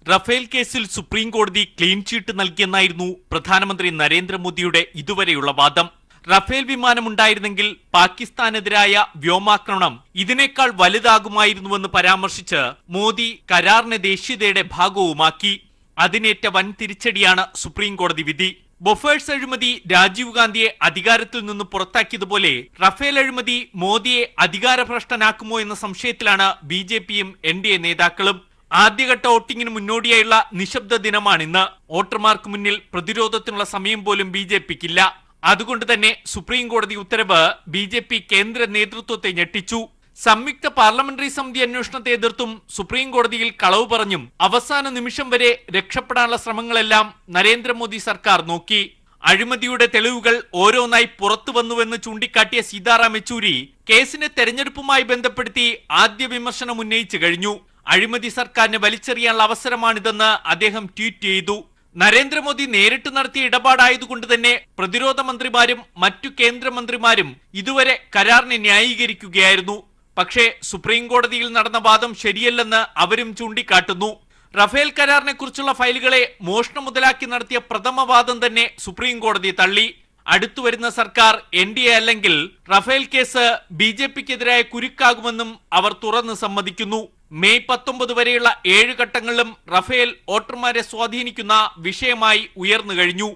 റഫേൽ കേസിൽ സുപ്രീം കോടതി ക്ലീൻ ചീട്ട് നൽകിയെന്നായിരുന്നു പ്രധാനമന്ത്രി നരേന്ദ്രമോദിയുടെ ഇതുവരെയുള്ള വാദം. റഫേൽ വിമാനമുണ്ടായിരുന്നെങ്കിൽ പാകിസ്ഥാനെതിരായ വ്യോമാക്രമണം ഇതിനേക്കാൾ വലുതാകുമായിരുന്നുവെന്ന് പരാമർശിച്ച് മോദി കരാറിനെ ദേശീയതയുടെ ഭാഗവുമാക്കി. അതിനേറ്റ വൻ തിരിച്ചടിയാണ് സുപ്രീം കോടതി വിധി. ബൊഫേഴ്സ് അഴിമതി രാജീവ് ഗാന്ധിയെ അധികാരത്തിൽ നിന്ന് പുറത്താക്കിയതുപോലെ റഫേൽ അഴിമതി മോദിയെ അധികാരഭ്രഷ്ടനാക്കുമോ എന്ന സംശയത്തിലാണ് BJPയും NDA നേതാക്കളും. ആദ്യഘട്ട വോട്ടിംഗിന് മുന്നോടിയായുള്ള നിശബ്ദ ദിനമാണിന്ന്. വോട്ടർമാർക്ക് മുന്നിൽ പ്രതിരോധത്തിനുള്ള സമയം പോലും BJPക്കില്ല. അതുകൊണ്ട് തന്നെ സുപ്രീം കോടതി ഉത്തരവ് BJP കേന്ദ്ര നേതൃത്വത്തെ ഞെട്ടിച്ചു. സംയുക്ത പാർലമെന്ററി സമിതി അന്വേഷണത്തെ എതിർത്തും സുപ്രീം കോടതിയിൽ കളവ് പറഞ്ഞും അവസാന നിമിഷം വരെ രക്ഷപ്പെടാനുള്ള ശ്രമങ്ങളെല്ലാം നരേന്ദ്രമോദി സർക്കാർ നോക്കി. അഴിമതിയുടെ തെളിവുകൾ ഓരോന്നായി പുറത്തു വന്നുവെന്ന് ചൂണ്ടിക്കാട്ടിയ സീതാറാം യെച്ചൂരി കേസിനെ തെരഞ്ഞെടുപ്പുമായി ബന്ധപ്പെടുത്തി ആദ്യ വിമർശനം ഉന്നയിച്ചു കഴിഞ്ഞു. അഴിമതി സർക്കാരിന് വലിച്ചെറിയാനുള്ള അവസരമാണിതെന്ന് അദ്ദേഹം ട്വീറ്റ് ചെയ്തു. നരേന്ദ്രമോദി നേരിട്ട് നടത്തിയ ഇടപാടായതുകൊണ്ട് തന്നെ പ്രതിരോധ മന്ത്രിമാരും മറ്റു കേന്ദ്രമന്ത്രിമാരും ഇതുവരെ കരാറിനെ ന്യായീകരിക്കുകയായിരുന്നു. പക്ഷേ സുപ്രീം കോടതിയിൽ നടന്ന വാദം ശരിയല്ലെന്ന് അവരും ചൂണ്ടിക്കാട്ടുന്നു. റഫേൽ കരാറിനെ കുറിച്ചുള്ള ഫയലുകളെ മോഷണ മുതലാക്കി നടത്തിയ പ്രഥമ വാദം തന്നെ സുപ്രീം കോടതി തള്ളി. അടുത്തുവരുന്ന സർക്കാർ NDA അല്ലെങ്കിൽ റഫേൽ കേസ് BJPക്കെതിരായ കുരുക്കാകുമെന്നും അവർ തുറന്ന് സമ്മതിക്കുന്നു. മെയ് 19 വരെയുള്ള 7 ഘട്ടങ്ങളിലും റഫേൽ വോട്ടർമാരെ സ്വാധീനിക്കുന്ന വിഷയമായി ഉയർന്നു കഴിഞ്ഞു.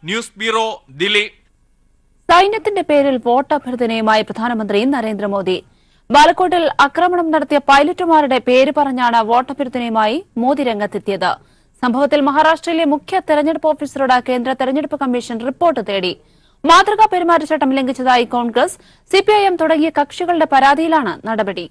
News bureau, Delhi. സൈന്യത്തിന്റെ പേരിൽ വോട്ടഭ്യർത്ഥനയുമായി പ്രധാനമന്ത്രി നരേന്ദ്രമോദി. ബാലക്കോട്ടിൽ ആക്രമണം നടത്തിയ പൈലറ്റുമാരുടെ പേര് പറഞ്ഞാണ് വോട്ടഭ്യർത്ഥനയുമായി മോദി രംഗത്തെത്തിയത്. സംഭവത്തിൽ മഹാരാഷ്ട്രയിലെ മുഖ്യ തെരഞ്ഞെടുപ്പ് ഓഫീസറോട് കേന്ദ്ര തെരഞ്ഞെടുപ്പ് കമ്മീഷൻ റിപ്പോർട്ട് തേടി. മാതൃകാ പെരുമാറ്റച്ചട്ടം ലംഘിച്ചതായി കോൺഗ്രസ്, CPIM തുടങ്ങിയ കക്ഷികളുടെ പരാതിയിലാണ് നടപടി.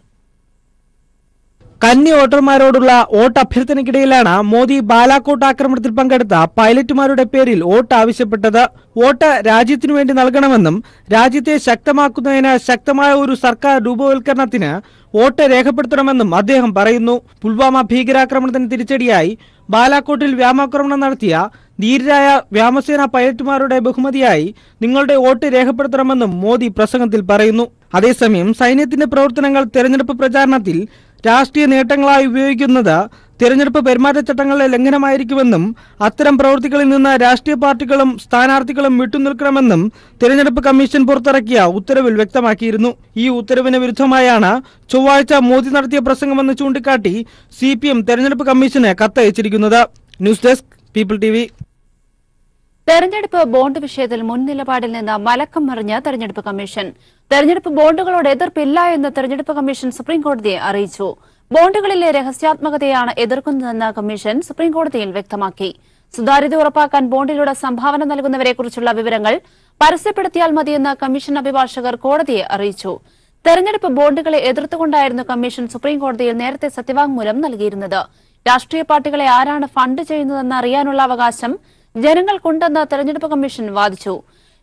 കന്നി വോട്ടർമാരോടുള്ള വോട്ട് അഭ്യർത്ഥനയ്ക്കിടയിലാണ് മോദി ബാലാക്കോട്ട് ആക്രമണത്തിൽ പങ്കെടുത്ത പൈലറ്റുമാരുടെ പേരിൽ വോട്ട് ആവശ്യപ്പെട്ടത്. വോട്ട് രാജ്യത്തിനു വേണ്ടി നൽകണമെന്നും രാജ്യത്തെ ശക്തമാക്കുന്നതിന് ശക്തമായ ഒരു സർക്കാർ രൂപവൽക്കരണത്തിന് വോട്ട് രേഖപ്പെടുത്തണമെന്നും അദ്ദേഹം പറയുന്നു. പുൽവാമ ഭീകരാക്രമണത്തിന് തിരിച്ചടിയായി ബാലാക്കോട്ടിൽ വ്യോമാക്രമണം നടത്തിയ ധീരരായ വ്യോമസേന പൈലറ്റുമാരുടെ ബഹുമതിയായി നിങ്ങളുടെ വോട്ട് രേഖപ്പെടുത്തണമെന്നും മോദി പ്രസംഗത്തിൽ പറയുന്നു. അതേസമയം സൈന്യത്തിന്റെ പ്രവർത്തനങ്ങൾ തെരഞ്ഞെടുപ്പ് പ്രചാരണത്തിൽ രാഷ്ട്രീയ നേട്ടങ്ങളായി ഉപയോഗിക്കുന്നത് തെരഞ്ഞെടുപ്പ് പെരുമാറ്റച്ചട്ടങ്ങളുടെ ലംഘനമായിരിക്കുമെന്നും അത്തരം പ്രവൃത്തികളിൽ നിന്ന് രാഷ്ട്രീയ പാർട്ടികളും സ്ഥാനാർത്ഥികളും വിട്ടുനിൽക്കണമെന്നും തെരഞ്ഞെടുപ്പ് കമ്മീഷൻ പുറത്തിറക്കിയ ഉത്തരവിൽ വ്യക്തമാക്കിയിരുന്നു. ഈ ഉത്തരവിന് വിരുദ്ധമായാണ് ചൊവ്വാഴ്ച മോദി നടത്തിയ പ്രസംഗമെന്ന് ചൂണ്ടിക്കാട്ടി CPM തെരഞ്ഞെടുപ്പ് കമ്മീഷന് കത്തയച്ചിരിക്കുന്നത്. News desk, people TV. തെരഞ്ഞെടുപ്പ് ബോണ്ട് വിഷയത്തിൽ മുൻ നിലപാടിൽ നിന്ന് മലക്കം മറിഞ്ഞ തെരഞ്ഞെടുപ്പ് കമ്മീഷൻ. തെരഞ്ഞെടുപ്പ് ബോണ്ടുകളോട് എതിർപ്പില്ല എന്ന് തെരഞ്ഞെടുപ്പ് കമ്മീഷൻ സുപ്രീംകോടതിയെ അറിയിച്ചു. ബോണ്ടുകളിലെ രഹസ്യാത്മകതയാണ് എതിർക്കുന്നതെന്ന് കമ്മീഷൻ സുപ്രീംകോടതിയിൽ വ്യക്തമാക്കി. സുതാര്യത ഉറപ്പാക്കാൻ ബോണ്ടിലൂടെ സംഭാവന നൽകുന്നവരെക്കുറിച്ചുള്ള വിവരങ്ങൾ പരസ്യപ്പെടുത്തിയാൽ മതിയെന്ന് കമ്മീഷൻ അഭിഭാഷകർ കോടതിയെ അറിയിച്ചു. തെരഞ്ഞെടുപ്പ് ബോണ്ടുകളെ എതിർത്തുകൊണ്ടായിരുന്നു കമ്മീഷൻ സുപ്രീംകോടതിയിൽ നേരത്തെ സത്യവാങ്മൂലം നൽകിയിരുന്നത്. രാഷ്ട്രീയ പാർട്ടികളെ ആരാണ് ഫണ്ട് ചെയ്യുന്നതെന്ന് അറിയാനുള്ള അവകാശം ജനങ്ങൾക്കുണ്ടെന്ന് തെരഞ്ഞെടുപ്പ് കമ്മീഷൻ വാദിച്ചു.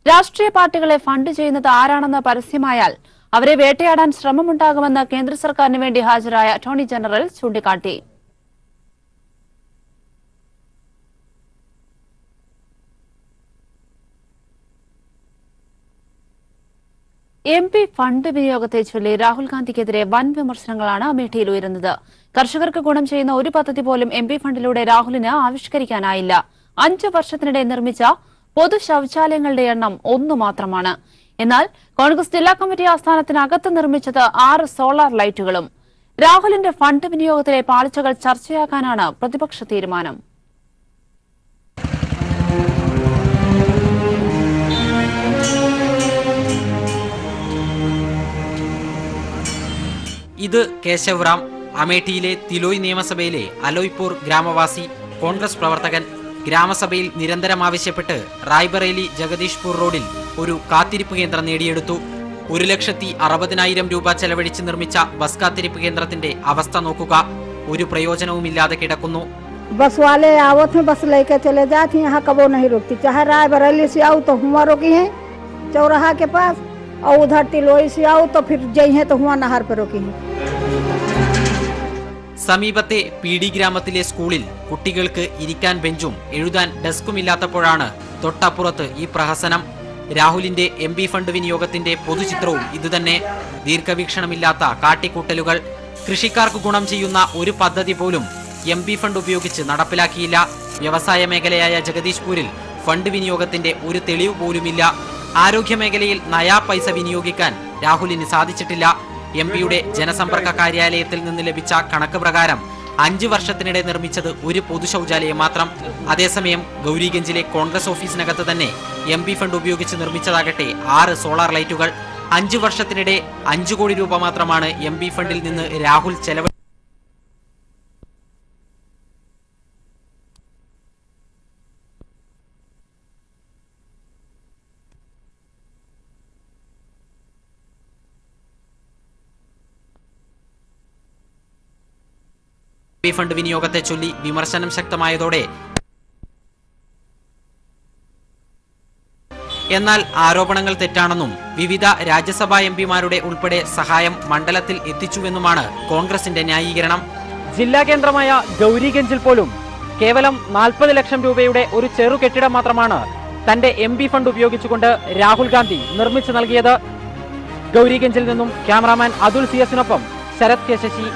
രാഷ്ട്രീയ പാർട്ടികളെ ഫണ്ട് ചെയ്യുന്നത് ആരാണെന്ന് പരസ്യമായാൽ അവരെ വേട്ടയാടാൻ ശ്രമമുണ്ടാകുമെന്ന് കേന്ദ്ര സർക്കാരിന് വേണ്ടി ഹാജരായ അറ്റോർണി ജനറൽ ചൂണ്ടിക്കാട്ടി. MP ഫണ്ട് വിനിയോഗത്തെ ചൊല്ലി രാഹുൽ ഗാന്ധിക്കെതിരെ വൻ വിമർശനങ്ങളാണ് അമേഠിയിൽ ഉയരുന്നത്. കർഷകർക്ക് ഗുണം ചെയ്യുന്ന ഒരു പദ്ധതി പോലും MP ഫണ്ടിലൂടെ രാഹുലിന് ആവിഷ്കരിക്കാനായില്ല. 5 വർഷത്തിനിടെ നിർമ്മിച്ച പൊതു ശൌചാലയങ്ങളുടെ എണ്ണം 1 മാത്രമാണ്. എന്നാൽ കോൺഗ്രസ് ജില്ലാ കമ്മിറ്റി ആസ്ഥാനത്തിനകത്ത് നിർമ്മിച്ചത് 6 സോളാർ ലൈറ്റുകളും. രാഹുലിന്റെ ഫണ്ട് വിനിയോഗത്തിലെ പാളിച്ചകൾ ചർച്ചയാക്കാനാണ് പ്രതിപക്ഷ തീരുമാനം. ഇത് കേശവ് റാം, അമേഠിയിലെ തിലോയ് നിയമസഭയിലെ അലോയ്പൂർ ഗ്രാമവാസി, കോൺഗ്രസ് പ്രവർത്തകൻ. ഗ്രാമസഭയിൽ നിരന്തരം ആവശ്യപ്പെട്ട് റായ്ബറേലി ജഗദീഷ്പൂർ റോഡിൽ ഒരു കാത്തിരിപ്പ് കേന്ദ്രം നേടിയെടുത്തു. 1,60,000 രൂപ ചെലവഴിച്ച് നിർമ്മിച്ച ബസ് കാത്തിരിപ്പ് കേന്ദ്രത്തിന്റെ അവസ്ഥ നോക്കുക. ഒരു പ്രയോജനവുമില്ലാതെ കിടക്കുന്നു. बस वाले आवत हैं, बस लेके चले जाती, यहाँ कबो नहीं रुकती। चाहे रायबरेली से आओ तो हुआ रोकी है चौराहा के पास, और उधर तिलोई से आओ तो फिर जई है तो हुआ नहर पर रोकी है. സമീപത്തെ PD ഗ്രാമത്തിലെ സ്കൂളിൽ കുട്ടികൾക്ക് ഇരിക്കാൻ ബെഞ്ചും എഴുതാൻ ഡെസ്കുമില്ലാത്തപ്പോഴാണ് തൊട്ടപ്പുറത്ത് ഈ പ്രഹസനം. രാഹുലിന്റെ MP ഫണ്ട് വിനിയോഗത്തിന്റെ പൊതുചിത്രവും ഇതുതന്നെ. ദീർഘവീക്ഷണമില്ലാത്ത കാട്ടിക്കൂട്ടലുകൾ. കൃഷിക്കാർക്ക് ഗുണം ചെയ്യുന്ന ഒരു പദ്ധതി പോലും MP ഫണ്ട് ഉപയോഗിച്ച് നടപ്പിലാക്കിയില്ല. വ്യവസായ മേഖലയായ ജഗദീഷ്പൂരിൽ ഫണ്ട് വിനിയോഗത്തിന്റെ ഒരു തെളിവ് പോലുമില്ല. ആരോഗ്യ മേഖലയിൽ നയാ പൈസ വിനിയോഗിക്കാൻ രാഹുലിന് സാധിച്ചിട്ടില്ല. MP-യുടെ ജനസമ്പർക്ക കാര്യാലയത്തിൽ നിന്ന് ലഭിച്ച കണക്ക് പ്രകാരം 5 വർഷത്തിനിടെ നിർമ്മിച്ചത് ഒരു പൊതു ശൌചാലയം മാത്രം. അതേസമയം ഗൗരിഗഞ്ചിലെ കോൺഗ്രസ് ഓഫീസിനകത്ത് തന്നെ MP ഫണ്ട് ഉപയോഗിച്ച് നിർമ്മിച്ചതാകട്ടെ 6 സോളാർ ലൈറ്റുകൾ. 5 വർഷത്തിനിടെ 5 കോടി രൂപ മാത്രമാണ് MP ഫണ്ടിൽ നിന്ന് രാഹുൽ ചെലവ്. ഫണ്ട് വിനിയോഗത്തെ ചൊല്ലി വിമർശനം ശക്തമായതോടെ എന്നാൽ ആരോപണങ്ങൾ തെറ്റാണെന്നും വിവിധ രാജ്യസഭാ എംപിമാരുടെ ഉൾപ്പെടെ സഹായം മണ്ഡലത്തിൽ എത്തിച്ചുവെന്നുമാണ് കോൺഗ്രസിന്റെ ന്യായീകരണം. ജില്ലാ കേന്ദ്രമായ ഗൗരിഗഞ്ചിൽ പോലും കേവലം 40 ലക്ഷം രൂപയുടെ ഒരു ചെറു കെട്ടിടം മാത്രമാണ് തന്റെ MP ഫണ്ട് ഉപയോഗിച്ചുകൊണ്ട് രാഹുൽ ഗാന്ധി നിർമ്മിച്ചു നൽകിയത്. ഗൗരിഗഞ്ചിൽ നിന്നും ക്യാമറാമാൻ അതുൽ CS-നൊപ്പം ശരത് കെ ശശി.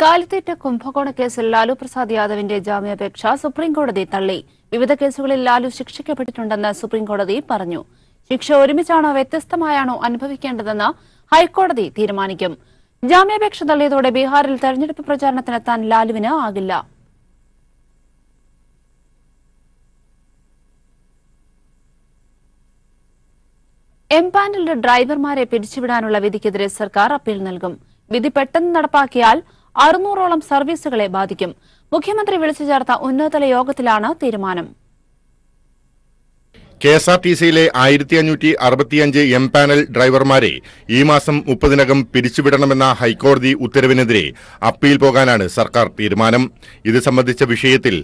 കാലിത്തീറ്റ കുംഭകോണ കേസിൽ ലാലു പ്രസാദ് യാദവിന്റെ ജാമ്യാപേക്ഷ സുപ്രീംകോടതി തള്ളി. വിവിധ കേസുകളിൽ ലാലു ശിക്ഷിക്കപ്പെട്ടിട്ടുണ്ടെന്ന് സുപ്രീംകോടതി പറഞ്ഞു. ശിക്ഷ ഒരുമിച്ചാണോ വ്യത്യസ്തമായാണോ അനുഭവിക്കേണ്ടതെന്ന് ഹൈക്കോടതി തീരുമാനിക്കും. ജാമ്യാപേക്ഷ തള്ളിയതോടെ ബീഹാറിൽ തെരഞ്ഞെടുപ്പ് പ്രചാരണത്തിനെത്താൻ ലാലുവിന് ആകില്ല. എംപാനൽഡ് ഡ്രൈവർമാരെ പിരിച്ചുവിടാനുള്ള വിധിക്കെതിരെ സർക്കാർ അപ്പീൽ നൽകും. വിധി പെട്ടെന്ന് നടപ്പാക്കിയാൽ 600ഓളം സർവീസുകളെ ബാധിക്കും. മുഖ്യമന്ത്രി വിളിച്ചു ചേർത്ത ഉന്നതതല യോഗത്തിലാണ് തീരുമാനം. KSRTCയിലെ 1565 എംപാനൽ ഡ്രൈവർമാരെ ഈ മാസം 30-നകം പിരിച്ചുവിടണമെന്ന ഹൈക്കോടതി ഉത്തരവിനെതിരെ അപ്പീൽ പോകാനാണ് സർക്കാർ തീരുമാനം. ഇത് സംബന്ധിച്ച വിഷയത്തിൽ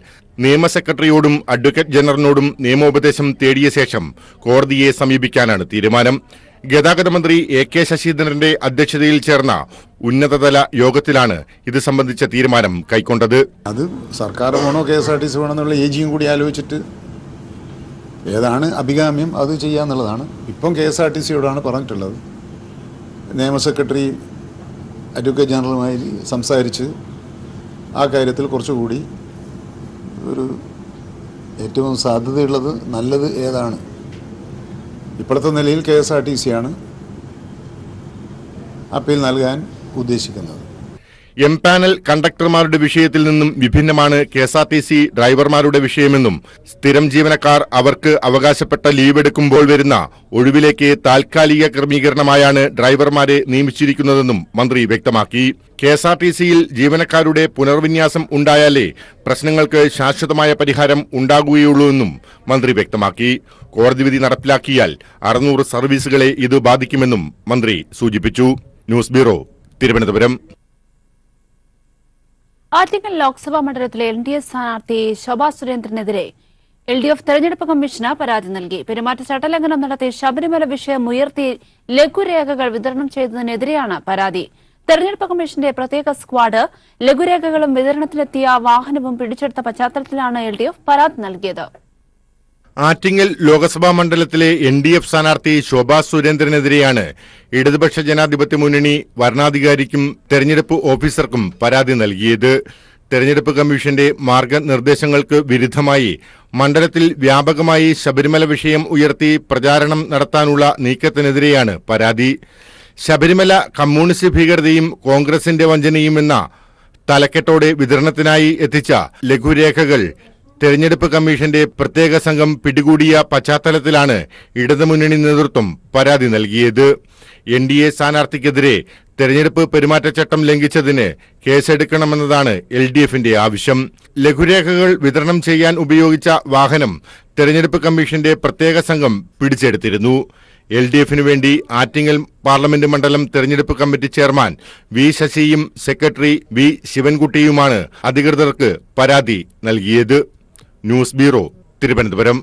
നിയമ സെക്രട്ടറിയോടും അഡ്വക്കേറ്റ് ജനറലിനോടും നിയമോപദേശം തേടിയ ശേഷം കോടതിയെ സമീപിക്കാനാണ് തീരുമാനം. ഗതാഗത മന്ത്രി AK ശശീന്ദ്രന്റെ അധ്യക്ഷതയിൽ ചേർന്ന ഉന്നതതല യോഗത്തിലാണ് ഇത് സംബന്ധിച്ച തീരുമാനം കൈക്കൊണ്ടത്. അത് സർക്കാർ വേണോ KSRTC വേണോ എന്നുള്ള ഏജിയും കൂടി ആലോചിച്ചിട്ട് ഏതാണ് അഭികാമ്യം അത് ചെയ്യാന്നുള്ളതാണ്. ഇപ്പം KSRTCയോടാണ് പറഞ്ഞിട്ടുള്ളത്. നിയമ സെക്രട്ടറി അഡ്വക്കേറ്റ് ജനറലുമായി സംസാരിച്ച് ആ കാര്യത്തിൽ കുറച്ചുകൂടി ഒരു ഏറ്റവും സാധ്യതയുള്ളത് നല്ലത് ഏതാണ്. ഇപ്പോഴത്തെ നിലയിൽ KSRTCയാണ് അപ്പീൽ നൽകാൻ ഉദ്ദേശിക്കുന്നത്. എംപാനൽ കണ്ടക്ടർമാരുടെ വിഷയത്തിൽ നിന്നും വിഭിന്നമാണ് KSRTC ഡ്രൈവർമാരുടെ വിഷയമെന്നും സ്ഥിരം ജീവനക്കാർ അവർക്ക് അവകാശപ്പെട്ട ലീവ് എടുക്കുമ്പോൾ വരുന്ന ഒഴിവിലേക്ക് താൽക്കാലിക ക്രമീകരണമായാണ് ഡ്രൈവർമാരെ നിയമിച്ചിരിക്കുന്നതെന്നും മന്ത്രി വ്യക്തമാക്കി. KSRTCയിൽ ജീവനക്കാരുടെ പുനർവിന്യാസം ഉണ്ടായാലേ പ്രശ്നങ്ങൾക്ക് ശാശ്വതമായ പരിഹാരം ഉണ്ടാകുകയുള്ളൂ എന്നും മന്ത്രി വ്യക്തമാക്കി. കോടതി വിധി നടപ്പിലാക്കിയാൽ 600 സർവീസുകളെ ഇത് ബാധിക്കുമെന്നും മന്ത്രി സൂചിപ്പിച്ചു. News bureau, Thiruvananthapuram. ആറ്റിങ്ങൽ ലോക്സഭാ മണ്ഡലത്തിലെ LDF സ്ഥാനാർത്ഥി ശോഭാ സുരേന്ദ്രനെതിരെ LDF തെരഞ്ഞെടുപ്പ് കമ്മീഷന് പരാതി നൽകി. പെരുമാറ്റച്ചട്ട ലംഘനം നടത്തി ശബരിമല വിഷയം ഉയർത്തി ലഘുരേഖകൾ വിതരണം ചെയ്തതിനെതിരെയാണ് പരാതി. തെരഞ്ഞെടുപ്പ് കമ്മീഷന്റെ പ്രത്യേക സ്ക്വാഡ് ലഘുരേഖകളും വിതരണത്തിലെത്തിയ വാഹനവും പിടിച്ചെടുത്ത പശ്ചാത്തലത്തിലാണ് LDF പരാതി നൽകിയത്. ആറ്റിങ്ങൽ ലോക്സഭാ മണ്ഡലത്തിലെ NDF സ്ഥാനാർത്ഥി ശോഭാ സുരേന്ദ്രനെതിരെയാണ് ഇടതുപക്ഷ ജനാധിപത്യ മുന്നണി വരണാധികാരിക്കും തെരഞ്ഞെടുപ്പ് ഓഫീസർക്കും പരാതി നൽകിയത്. തെരഞ്ഞെടുപ്പ് കമ്മീഷന്റെ മാർഗനിർദ്ദേശങ്ങൾക്ക് വിരുദ്ധമായി മണ്ഡലത്തിൽ വ്യാപകമായി ശബരിമല വിഷയം ഉയർത്തി പ്രചാരണം നടത്താനുള്ള നീക്കത്തിനെതിരെയാണ് പരാതി. ശബരിമല കമ്മ്യൂണിസ്റ്റ് ഭീകരതയും കോൺഗ്രസിന്റെ വഞ്ചനയും എന്ന തലക്കെട്ടോടെ വിതരണത്തിനായി എത്തിച്ച ലഘുരേഖകൾ തെരഞ്ഞെടുപ്പ് കമ്മീഷന്റെ പ്രത്യേക സംഘം പിടികൂടിയ പശ്ചാത്തലത്തിലാണ് ഇടതുമുന്നണി നേതൃത്വം പരാതി നൽകിയത്. NDA സ്ഥാനാർത്ഥിക്കെതിരെ തെരഞ്ഞെടുപ്പ് പെരുമാറ്റച്ചട്ടം ലംഘിച്ചതിന് കേസെടുക്കണമെന്നതാണ് LDFന്റെ ആവശ്യം. ലഘുരേഖകൾ വിതരണം ചെയ്യാൻ ഉപയോഗിച്ച വാഹനം തെരഞ്ഞെടുപ്പ് കമ്മീഷന്റെ പ്രത്യേക സംഘം പിടിച്ചെടുത്തിരുന്നു. LDFനു വേണ്ടി ആറ്റിങ്ങൽ പാർലമെന്റ് മണ്ഡലം തെരഞ്ഞെടുപ്പ് കമ്മിറ്റി ചെയർമാൻ V ശശിയും സെക്രട്ടറി V ശിവൻകുട്ടിയുമാണ് അധികൃതർക്ക് പരാതി നൽകിയത്. News bureau, Thiruvananthapuram.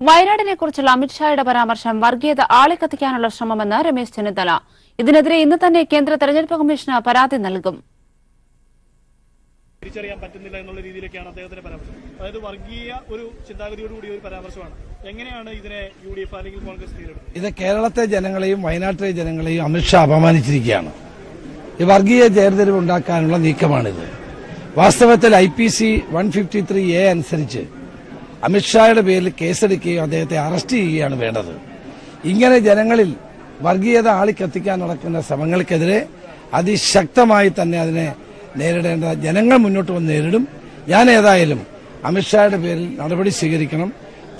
വയനാടിനെക്കുറിച്ചുള്ള അമിത്ഷായുടെ പരാമർശം വർഗീയത ആളിക്കത്തിക്കാനുള്ള ശ്രമമെന്ന് രമേശ് ചെന്നിത്തല. ഇതിനെതിരെ ഇന്ന് തന്നെ കേന്ദ്ര തെരഞ്ഞെടുപ്പ് കമ്മീഷന് പരാതി നൽകും. തിരിച്ചറിയാൻ പറ്റുന്നില്ല എന്നുള്ള രീതിയിലേക്കാണ് അദ്ദേഹത്തിന്റെ പരാമർശം. അതായത് വർഗീയ ഒരു ചിന്താഗതിയോടുകൂടി ഒരു പരാമർശമാണ്. എങ്ങനെയാണ് ഇതിനെ UDF അല്ലെങ്കിൽ കോൺഗ്രസ് നേരിടുന്നത്? ഇത് കേരളത്തെ ജനങ്ങളെയും വയനാട്ടിലെ ജനങ്ങളെയും അമിത്ഷാ അപമാനിച്ചിരിക്കുകയാണ്. ഈ വർഗീയ ചേർതിരിവ് ഉണ്ടാക്കാനുള്ള നീക്കമാണിത്. വാസ്തവത്തിൽ IPC 153A അനുസരിച്ച് അമിത്ഷായുടെ പേരിൽ കേസെടുക്കുകയും അദ്ദേഹത്തെ അറസ്റ്റ് ചെയ്യുകയാണ് വേണ്ടത്. ഇങ്ങനെ ജനങ്ങളിൽ വർഗീയത ആളിക്കത്തിക്കാൻ നടക്കുന്ന ശ്രമങ്ങൾക്കെതിരെ അതിശക്തമായി തന്നെ അതിനെ നേരിടേണ്ട ജനങ്ങൾ മുന്നോട്ട് വന്ന് നേരിടും. ഞാൻ ഏതായാലും അമിത്ഷായുടെ പേരിൽ നടപടി സ്വീകരിക്കണം.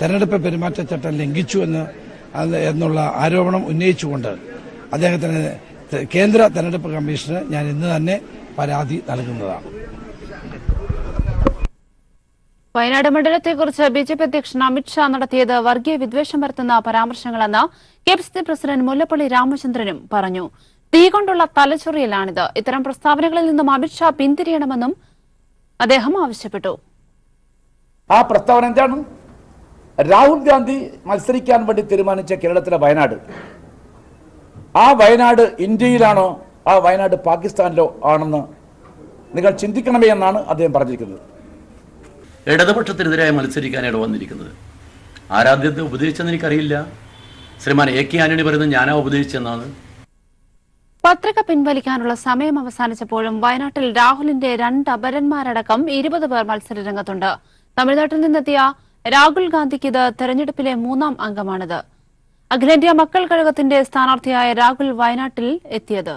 തെരഞ്ഞെടുപ്പ് പെരുമാറ്റച്ചട്ടം ലംഘിച്ചു എന്നുള്ള ആരോപണം ഉന്നയിച്ചുകൊണ്ട് അദ്ദേഹത്തിന് കേന്ദ്ര തെരഞ്ഞെടുപ്പ് കമ്മീഷന് ഞാൻ ഇന്ന് തന്നെ പരാതി നൽകുന്നതാണ്. വയനാട് മണ്ഡലത്തെക്കുറിച്ച് ബിജെപി അധ്യക്ഷൻ അമിത്ഷാ നടത്തിയത് വർഗീയ വിദ്വേഷം പരത്തുന്ന പരാമർശങ്ങളെന്ന് കെപിസിസി പ്രസിഡന്റ് മുല്ലപ്പള്ളി രാമചന്ദ്രനും പറഞ്ഞു. തീ കൊണ്ടുള്ള തലച്ചൊറിയലാണിത്. ഇത്തരം പ്രസ്താവനകളിൽ നിന്നും അമിത്ഷാ പിന്തിരിയണമെന്നും അദ്ദേഹം ആവശ്യപ്പെട്ടു. ആ പ്രസ്താവന എന്താണ്? രാഹുൽ ഗാന്ധി മത്സരിക്കാൻ വേണ്ടി തീരുമാനിച്ച കേരളത്തിലെ വയനാട്, ആ വയനാട് ഇന്ത്യയിലാണോ ആ വയനാട് പാകിസ്ഥാനിലോ ആണെന്ന് നിങ്ങൾ ചിന്തിക്കണമേ എന്നാണ് അദ്ദേഹം പറഞ്ഞിരിക്കുന്നത്. ഇടതുപക്ഷത്തിനെതിരായി മത്സരിക്കാനാണ് വന്നിരിക്കുന്നത്. ആരാധ്യത്തെ ഉപദേശിച്ചെന്ന് എനിക്കറിയില്ല. ശ്രീമാൻ എ കെ ആന്റണി പറയുന്നത് ഞാനാ ഉപദേശിച്ചെന്നാണ്. പത്രിക പിൻവലിക്കാനുള്ള സമയം അവസാനിച്ചപ്പോഴും വയനാട്ടിൽ രാഹുലിന്റെ 2 അപരന്മാരടക്കം 20 പേർ മത്സരരംഗത്തുണ്ട്. തമിഴ്നാട്ടിൽ നിന്നെത്തിയ രാഹുൽ ഗാന്ധിക്ക് ഇത് തെരഞ്ഞെടുപ്പിലെ 3ാം അംഗമാണിത്. അഖിലേന്ത്യാ മക്കൾ കഴകത്തിന്റെ സ്ഥാനാർത്ഥിയായ രാഹുൽ വയനാട്ടിൽ എത്തിയത്.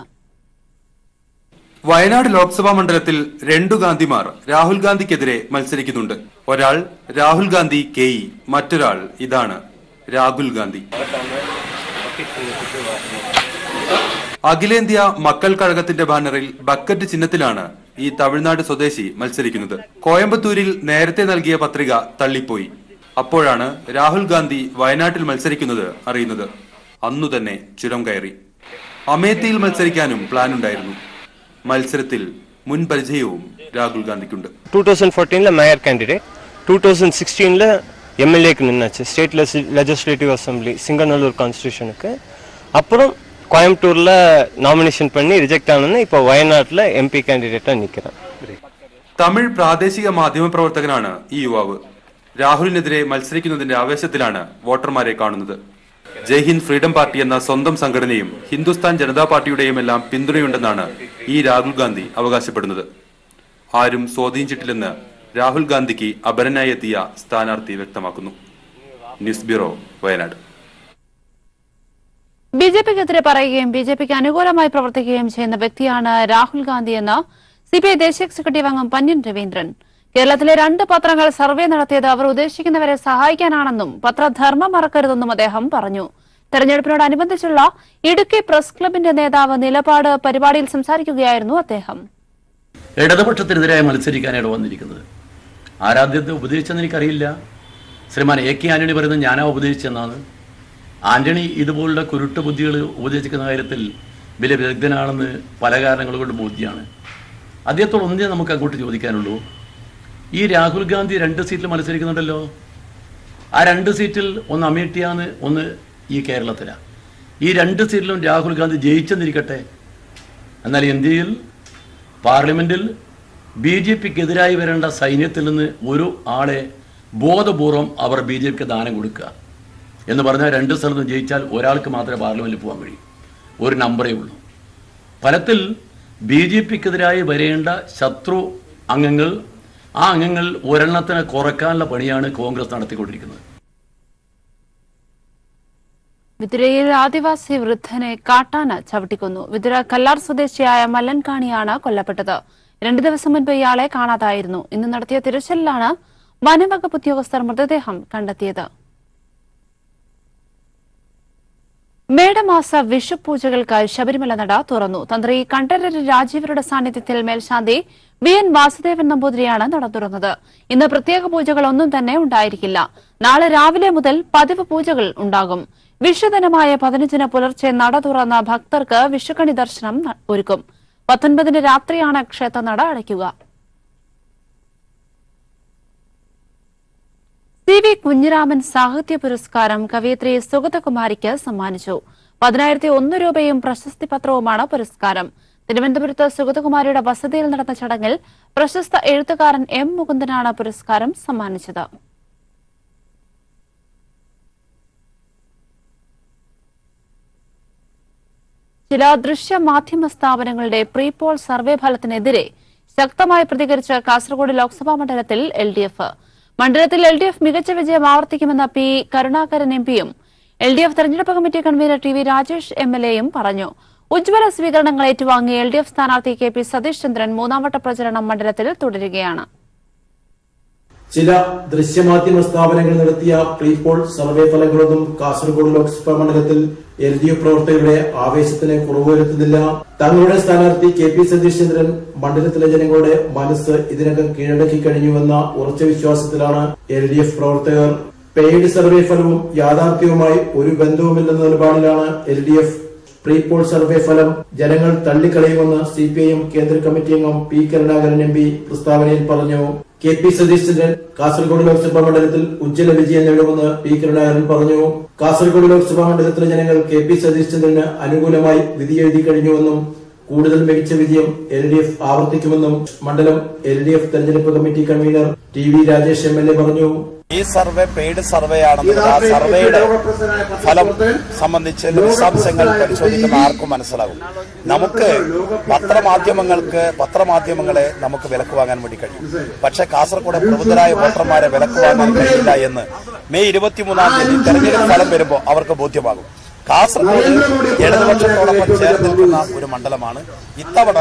വയനാട് ലോക്സഭാ മണ്ഡലത്തിൽ 2 ഗാന്ധിമാർ രാഹുൽ ഗാന്ധിക്കെതിരെ മത്സരിക്കുന്നുണ്ട്. ഒരാൾ രാഹുൽ ഗാന്ധി കെഇ, മറ്റൊരാൾ ഇതാണ് രാഹുൽ ഗാന്ധി. അഖിലേന്ത്യാ മക്കൾ കഴകത്തിന്റെ ബാനറിൽ ബക്കറ്റ് ചിഹ്നത്തിലാണ് ഈ തമിഴ്നാട് സ്വദേശി മത്സരിക്കുന്നത്. കോയമ്പത്തൂരിൽ നേരത്തെ നൽകിയ പത്രിക തള്ളിപ്പോയി. അപ്പോഴാണ് രാഹുൽ ഗാന്ധി വയനാട്ടിൽ മത്സരിക്കുന്നത് അറിയുന്നത്. അന്നു തന്നെ ചുരം കയറി. അമേത്തിയിൽ മത്സരിക്കാനും പ്ലാൻ ഉണ്ടായിരുന്നു. മത്സരത്തിൽ മുൻ പരിചയവും രാഹുൽ ഗാന്ധിക്കുണ്ട്. 2014 മേയർ കാൻഡിഡേറ്റ്, 2016 எம்எல்ஏக்கு நின்னாச்சு ஸ்டேட் லெஜிஸ்லேட்டிவ் அசம்பிளி சிங்கநல்லூர் கான்ஸ்டிடியூஷனுக்கு. அப்புறம் கோயம்புத்தூர்ல நாமினேஷன் பண்ணி ரிஜெக்ட் ஆனதுன்னு இப்போ വയനാട്ടിലെ എംപി കാൻഡിഡേറ്റാ നിൽക്കുന്നത്. തമിഴ് പ്രാദേശിക മാധ്യമ പ്രവർത്തകനാണ് ഈ യുവാവ്. രാഹുലിനെതിരെ മത്സരിക്കുന്നതിന്റെ ആവേശത്തിലാണ് വോട്ടർമാരെ കാണുന്നത്. ജയ്ഹിന്ദ് ഫ്രീഡം പാർട്ടി എന്ന സ്വന്തം സംഘടനയും ഹിന്ദുസ്ഥാൻ ജനതാ പാർട്ടിയുടെയും എല്ലാം പിന്തുണയുണ്ടെന്നാണ് ഈ രാഹുൽ ഗാന്ധി അവകാശപ്പെടുന്നത്. ആരും സ്വാധീനിച്ചിട്ടില്ലെന്ന് രാഹുൽ ഗാന്ധിക്ക് അപരനായി എത്തിയ സ്ഥാനാർത്ഥി വ്യക്തമാക്കുന്നു. News bureau, Wayanad. ബിജെപിക്കെതിരെ പറയുകയും ബിജെപിക്ക് അനുകൂലമായി പ്രവർത്തിക്കുകയും ചെയ്യുന്ന വ്യക്തിയാണ് രാഹുൽ ഗാന്ധിയെന്ന് സിപിഐ ദേശീയ എക്സിക്യൂട്ടീവ് അംഗം പന്ന്യൻ രവീന്ദ്രൻ. കേരളത്തിലെ 2 പത്രങ്ങൾ സർവേ നടത്തിയത് അവർ ഉദ്ദേശിക്കുന്നവരെ സഹായിക്കാനാണെന്നും പത്രധർമ്മം മറക്കരുതെന്നും അദ്ദേഹം പറഞ്ഞു. തെരഞ്ഞെടുപ്പിനോടനുബന്ധിച്ചുള്ള ഇടുക്കി പ്രസ് ക്ലബിന്റെ നേതാവ് നിലപാട് പരിപാടിയിൽ സംസാരിക്കുകയായിരുന്നു അദ്ദേഹം. ഇടതുപക്ഷത്തിനെതിരായി മത്സരിക്കാനാണ് വന്നിരിക്കുന്നത്. ആരാധ്യത്തെ ഉപദേശിച്ചെന്ന് എനിക്കറിയില്ല. ശ്രീമാൻ എ കെ ആന്റണി പറയുന്നത് ഞാനാ ഉപദേശിച്ചെന്നാണ്. ആന്റണി ഇതുപോലുള്ള കുരുട്ട് ബുദ്ധികൾ ഉപദേശിക്കുന്ന കാര്യത്തിൽ വലിയ വിദഗ്ധനാണെന്ന് പല കാരണങ്ങൾ കൊണ്ട് ബോധ്യമാണ്. അദ്ദേഹത്തോട് ഒന്നേ നമുക്ക് അങ്ങോട്ട് ചോദിക്കാനുള്ളൂ. ഈ രാഹുൽ ഗാന്ധി 2 സീറ്റിൽ മത്സരിക്കുന്നുണ്ടല്ലോ. ആ 2 സീറ്റിൽ ഒന്ന് അമേഠിയാണ്, ഒന്ന് ഈ കേരളത്തിലാണ്. ഈ 2 സീറ്റിലും രാഹുൽ ഗാന്ധി ജയിച്ചെന്നിരിക്കട്ടെ. എന്നാൽ ഇന്ത്യയിൽ പാർലമെന്റിൽ ബിജെപിക്കെതിരായി വരേണ്ട സൈന്യത്തിൽ നിന്ന് ഒരു ആളെ ബോധപൂർവം അവർ ബിജെപിക്ക് ദാനം കൊടുക്കുക എന്ന് പറഞ്ഞാൽ 2 സ്ഥലത്തും ജയിച്ചാൽ ഒരാൾക്ക് മാത്രമേ പാർലമെന്റിൽ പോകാൻ കഴിയൂ. ഒരു നമ്പറേ ഉള്ളൂ. ഫലത്തിൽ ബിജെപിക്കെതിരായി വരേണ്ട ശത്രു അംഗങ്ങൾ, ആ അംഗങ്ങൾ ഒരെണ്ണത്തിനെ കുറയ്ക്കാനുള്ള പണിയാണ് കോൺഗ്രസ് നടത്തിക്കൊണ്ടിരിക്കുന്നത്. വിതുരയിൽ ആദിവാസി വൃദ്ധനെ കാട്ടാന ചവിട്ടിക്കൊന്നു. വിതുര കല്ലാർ സ്വദേശിയായ മല്ലൻകാണിയാണ് കൊല്ലപ്പെട്ടത്. 2 ദിവസം മുൻപ് ഇയാളെ കാണാതായിരുന്നു. ഇന്ന് നടത്തിയ തിരച്ചിലിലാണ് വനംവകുപ്പ് ഉദ്യോഗസ്ഥർ മൃതദേഹം കണ്ടെത്തിയത്. മേടമാസ വിഷുപൂജകൾക്കായി ശബരിമല നട തുറന്നു. തന്ത്രി കണ്ഠരര് രാജീവരുടെ സാന്നിധ്യത്തിൽ മേൽശാന്തി വി.എൻ. വാസുദേവൻ നമ്പൂതിരിയാണ് നട തുറന്നത്. ഇന്ന് പ്രത്യേക പൂജകൾ ഒന്നും തന്നെ ഉണ്ടായിരിക്കില്ല. നാളെ രാവിലെ മുതൽ പതിവ് പൂജകൾ ഉണ്ടാകും. വിഷുദിനമായ 15-ന് പുലർച്ചെ നട തുറന്ന ഭക്തർക്ക് വിഷുക്കണി ദർശനം ഒരുക്കും. 19-ന് രാത്രിയാണ് ക്ഷേത്രനട അടയ്ക്കുക. സി.വി. കുഞ്ഞിരാമൻ സാഹിത്യ പുരസ്കാരം കവയിത്രി സുഗതകുമാരിക്ക് സമ്മാനിച്ചു. 10,001 രൂപയും പ്രശസ്തി പത്രവുമാണ് പുരസ്കാരം. തിരുവനന്തപുരത്ത് സുഗതകുമാരിയുടെ വസതിയിൽ നടന്ന ചടങ്ങിൽ പ്രശസ്ത എഴുത്തുകാരൻ എം. മുകുന്ദനാണ് പുരസ്കാരം സമ്മാനിച്ചത്. ചില ദൃശ്യമാധ്യമ സ്ഥാപനങ്ങളുടെ പ്രീപോൾ സർവേ ഫലത്തിനെതിരെ ശക്തമായി പ്രതികരിച്ച് കാസർഗോഡ് ലോക്സഭാ മണ്ഡലത്തിൽ എൽ.ഡി.എഫ്. മണ്ഡലത്തിൽ എൽ.ഡി.എഫ് മികച്ച വിജയം ആവർത്തിക്കുമെന്ന പി. കരുണാകരൻ എംപിയും എൽ.ഡി.എഫ് തെരഞ്ഞെടുപ്പ് കമ്മിറ്റി കൺവീനർ ടി.വി. രാജേഷ് എം.എൽ.എയും പറഞ്ഞു. ഉജ്ജ്വല സ്വീകരണങ്ങൾ ഏറ്റുവാങ്ങിയ എൽ.ഡി.എഫ് സ്ഥാനാർത്ഥി കെ.പി. സതീഷ് ചന്ദ്രൻ 3ാം വട്ട പ്രചരണം മണ്ഡലത്തിൽ തുടരുകയാണ്. ചില ദൃശ്യമാധ്യമ സ്ഥാപനങ്ങൾ നടത്തിയ പ്രീപോൾ സർവേ ഫലങ്ങളൊന്നും കാസർഗോഡ് ലോക്സഭാ മണ്ഡലത്തിൽ LDF പ്രവർത്തകരുടെ ആവേശത്തിന് കുറവ് വരുത്തുന്നില്ല. തങ്ങളുടെ സ്ഥാനാർത്ഥി KP സതീശചന്ദ്രൻ മണ്ഡലത്തിലെ ജനങ്ങളുടെ മനസ്സ് ഇതിനകം കീഴടക്കി കഴിഞ്ഞുവെന്ന ഉറച്ച വിശ്വാസത്തിലാണ് LDF പ്രവർത്തകർ. പെയ്ഡ് സർവേ ഫലവും യാഥാർത്ഥ്യവുമായി ഒരു ബന്ധവുമില്ലെന്ന നിലപാടിലാണ് LDF. പ്രീപോൾ സർവേ ഫലം ജനങ്ങൾ തള്ളിക്കളയുമെന്ന് CPIM കേന്ദ്ര കമ്മിറ്റി അംഗം P. കരുണാകരൻ MP പ്രസ്താവനയിൽ പറഞ്ഞു. KP സതീശചന്ദ്രൻ കാസർഗോഡ് ലോക്സഭാ മണ്ഡലത്തിൽ ഉജ്ജ്വല വിജയം നേടുമെന്ന് P. കരുണാകരൻ പറഞ്ഞു. കാസർഗോഡ് ലോക്സഭാ മണ്ഡലത്തിലെ ജനങ്ങൾ KP സതീശചന്ദ്രന് അനുകൂലമായി വിധിയെഴുതി കഴിഞ്ഞുവെന്നും കൂടുതൽ മികച്ച വിജയം LDF ആവർത്തിക്കുമെന്നും മണ്ഡലം LDF തെരഞ്ഞെടുപ്പ് committee convener TV Rajesh MLA പറഞ്ഞു. ഈ സർവേ പെയ്ഡ് സർവേ ആണെന്ന് ആ സർവേയുടെ ഫലം സംബന്ധിച്ച് വിശദാംശങ്ങൾ പരിശോധിക്കുന്ന ആർക്കും മനസ്സിലാകും. നമുക്ക് പത്രമാധ്യമങ്ങളെ നമുക്ക് വിലക്ക് വാങ്ങാൻ വേണ്ടി കഴിയും. പക്ഷേ കാസർഗോഡ് പ്രബുദ്ധരായ വോട്ടർമാരെ വിലക്ക് വാങ്ങാൻ കഴിയില്ല എന്ന് മെയ് 23-ാം തീയതി തെരഞ്ഞെടുപ്പ് ഫലം വരുമ്പോൾ അവർക്ക് ബോധ്യമാകും. കാസർഗോഡ് ഇടതുപക്ഷത്തോടൊപ്പം ചേർന്ന് നിൽക്കുന്ന ഒരു മണ്ഡലമാണ്. ഇത്തവണ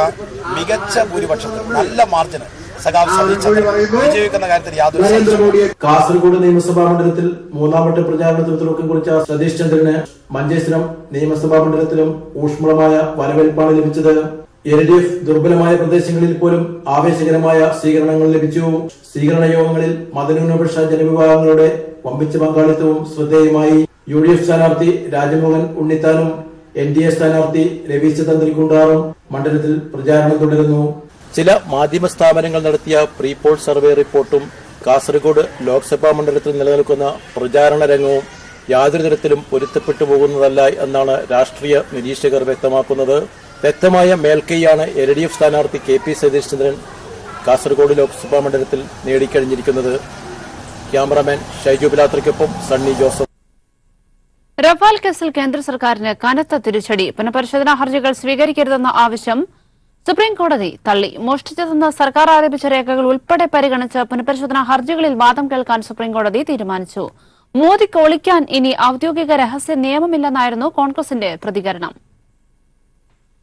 മികച്ച ഭൂരിപക്ഷത്തിൽ നല്ല മാർജിന് വിജയിക്കുന്ന കാര്യത്തിൽ യാതൊരു സംശയവും. കാസർഗോഡ് നിയമസഭാ മണ്ഡലത്തിൽ മൂന്നാമത്തെ പ്രചാരണത്തിന് തുടക്കം കുറിച്ച സതീഷ് ചന്ദ്രന് മഞ്ചേശ്വരം നിയമസഭാ മണ്ഡലത്തിലും ഊഷ്മളമായ വരവേൽപ്പാണ് ലഭിച്ചത്. LDF ദുർബലമായ പ്രദേശങ്ങളിൽ പോലും ആവേശകരമായ സ്വീകരണങ്ങൾ ലഭിച്ചു. സ്വീകരണ യോഗങ്ങളിൽ മതന്യൂനപക്ഷ ജനവിഭാഗങ്ങളുടെ വമ്പിച്ച പങ്കാളിത്തവും ശ്രദ്ധേയമായി. UDF സ്ഥാനാർത്ഥി രാജമോഹൻ ഉണ്ണിത്താനും NDA സ്ഥാനാർത്ഥി രവീശ് തന്ത്രികുണ്ടാറും മണ്ഡലത്തിൽ പ്രചാരണം തുടരുന്നു. ചില മാധ്യമ സ്ഥാപനങ്ങൾ നടത്തിയ പ്രീപോൾ സർവേ റിപ്പോർട്ടും കാസർഗോഡ് ലോക്സഭാ മണ്ഡലത്തിൽ നിലനിൽക്കുന്ന പ്രചാരണ രംഗവും യാതൊരു തരത്തിലും പൊരുത്തപ്പെട്ടു പോകുന്നതല്ല എന്നാണ് രാഷ്ട്രീയ നിരീക്ഷകർ വ്യക്തമാക്കുന്നത്. വ്യക്തമായ മേൽക്കൈയാണ് LDF സ്ഥാനാർത്ഥി KP സതീശചന്ദ്രൻ കാസർഗോഡ് ലോക്സഭാ മണ്ഡലത്തിൽ നേടിക്കഴിഞ്ഞിരിക്കുന്നത്. ക്യാമറാമാൻ ഷൈജു ബിലാത്രയ്ക്കൊപ്പം സണ്ണി ജോസഫ്. റഫാൽ കേസിൽ കേന്ദ്ര സർക്കാരിന് കനത്ത തിരിച്ചടി. പുനഃപരിശോധനാ ഹർജികൾ സ്വീകരിക്കരുതെന്ന ആവശ്യം സുപ്രീംകോടതി തള്ളി. മോഷ്ടിച്ചതെന്ന് സർക്കാർ ആരോപിച്ച രേഖകൾ ഉൾപ്പെടെ പരിഗണിച്ച് പുനഃപരിശോധനാ ഹർജികളിൽ വാദം കേൾക്കാൻ സുപ്രീംകോടതി തീരുമാനിച്ചു. മോദിക്ക് ഒളിക്കാൻ ഇനി ഔദ്യോഗിക രഹസ്യ നിയമമില്ലെന്നായിരുന്നു കോൺഗ്രസിന്റെ പ്രതികരണം.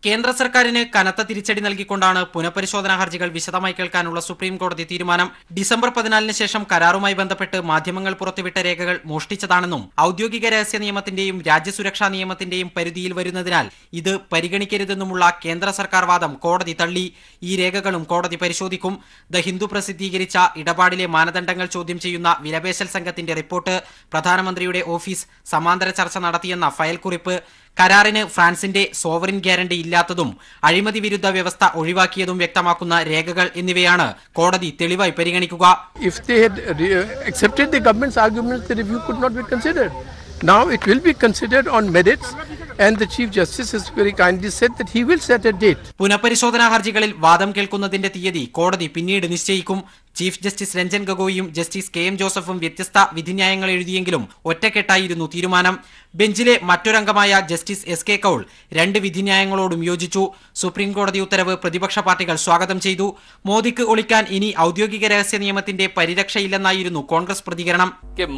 കേന്ദ്ര സർക്കാരിന് കനത്ത തിരിച്ചടി നൽകിക്കൊണ്ടാണ് പുനഃപരിശോധനാ ഹർജികൾ വിശദമായി കേൾക്കാനുള്ള സുപ്രീം കോടതി തീരുമാനം. ഡിസംബർ 14 ശേഷം കരാറുമായി ബന്ധപ്പെട്ട് മാധ്യമങ്ങൾ പുറത്തുവിട്ട രേഖകൾ മോഷ്ടിച്ചതാണെന്നും ഔദ്യോഗിക രഹസ്യ നിയമത്തിന്റെയും രാജ്യസുരക്ഷാ നിയമത്തിന്റെയും പരിധിയിൽ വരുന്നതിനാൽ ഇത് പരിഗണിക്കരുതെന്നുമുള്ള കേന്ദ്ര സർക്കാർ വാദം കോടതി തള്ളി. ഈ രേഖകളും കോടതി പരിശോധിക്കും. ദ ഹിന്ദു പ്രസിദ്ധീകരിച്ച ഇടപാടിലെ മാനദണ്ഡങ്ങൾ ചോദ്യം ചെയ്യുന്ന വിലപേശൽ സംഘത്തിന്റെ റിപ്പോർട്ട്, പ്രധാനമന്ത്രിയുടെ ഓഫീസ് സമാന്തര ചർച്ച നടത്തിയെന്ന ഫയൽ കുറിപ്പ്, കരാറിന് ഫ്രാൻസിന്റെ സോവറിൻ ഗ്യാരണ്ടി ഇല്ലാത്തതും അഴിമതി വിരുദ്ധ വ്യവസ്ഥ ഒഴിവാക്കിയതും വ്യക്തമാക്കുന്ന രേഖകൾ എന്നിവയാണ് കോടതി തെളിവായി പരിഗണിക്കുക. If they had accepted the government's arguments, the review could not be considered. Now it will be considered on merits, and the Chief Justice has very kindly said that he will set a date. പുനഃപരിശോധനാ ഹർജികളിൽ വാദം കേൾക്കുന്നതിന്റെ തീയതി കോടതി പിന്നീട് നിശ്ചയിക്കും. Chief justice Ranjan ഗൊഗോയും justice KM ജോസഫും വ്യത്യസ്ത വിധിന്യായങ്ങൾ എഴുതിയെങ്കിലും ഒറ്റക്കെട്ടായിരുന്നു തീരുമാനം. ബെഞ്ചിലെ മറ്റൊരംഗമായ ജസ്റ്റിസ് SK കൌൾ 2 വിധിന്യായങ്ങളോടും യോജിച്ചു. സുപ്രീംകോടതി ഉത്തരവ് പ്രതിപക്ഷ പാർട്ടികൾ സ്വാഗതം ചെയ്തു. മോദിക്ക് ഒളിക്കാൻ ഇനി ഔദ്യോഗിക രഹസ്യ നിയമത്തിന്റെ പരിരക്ഷയില്ലെന്നായിരുന്നു കോൺഗ്രസ് പ്രതികരണം.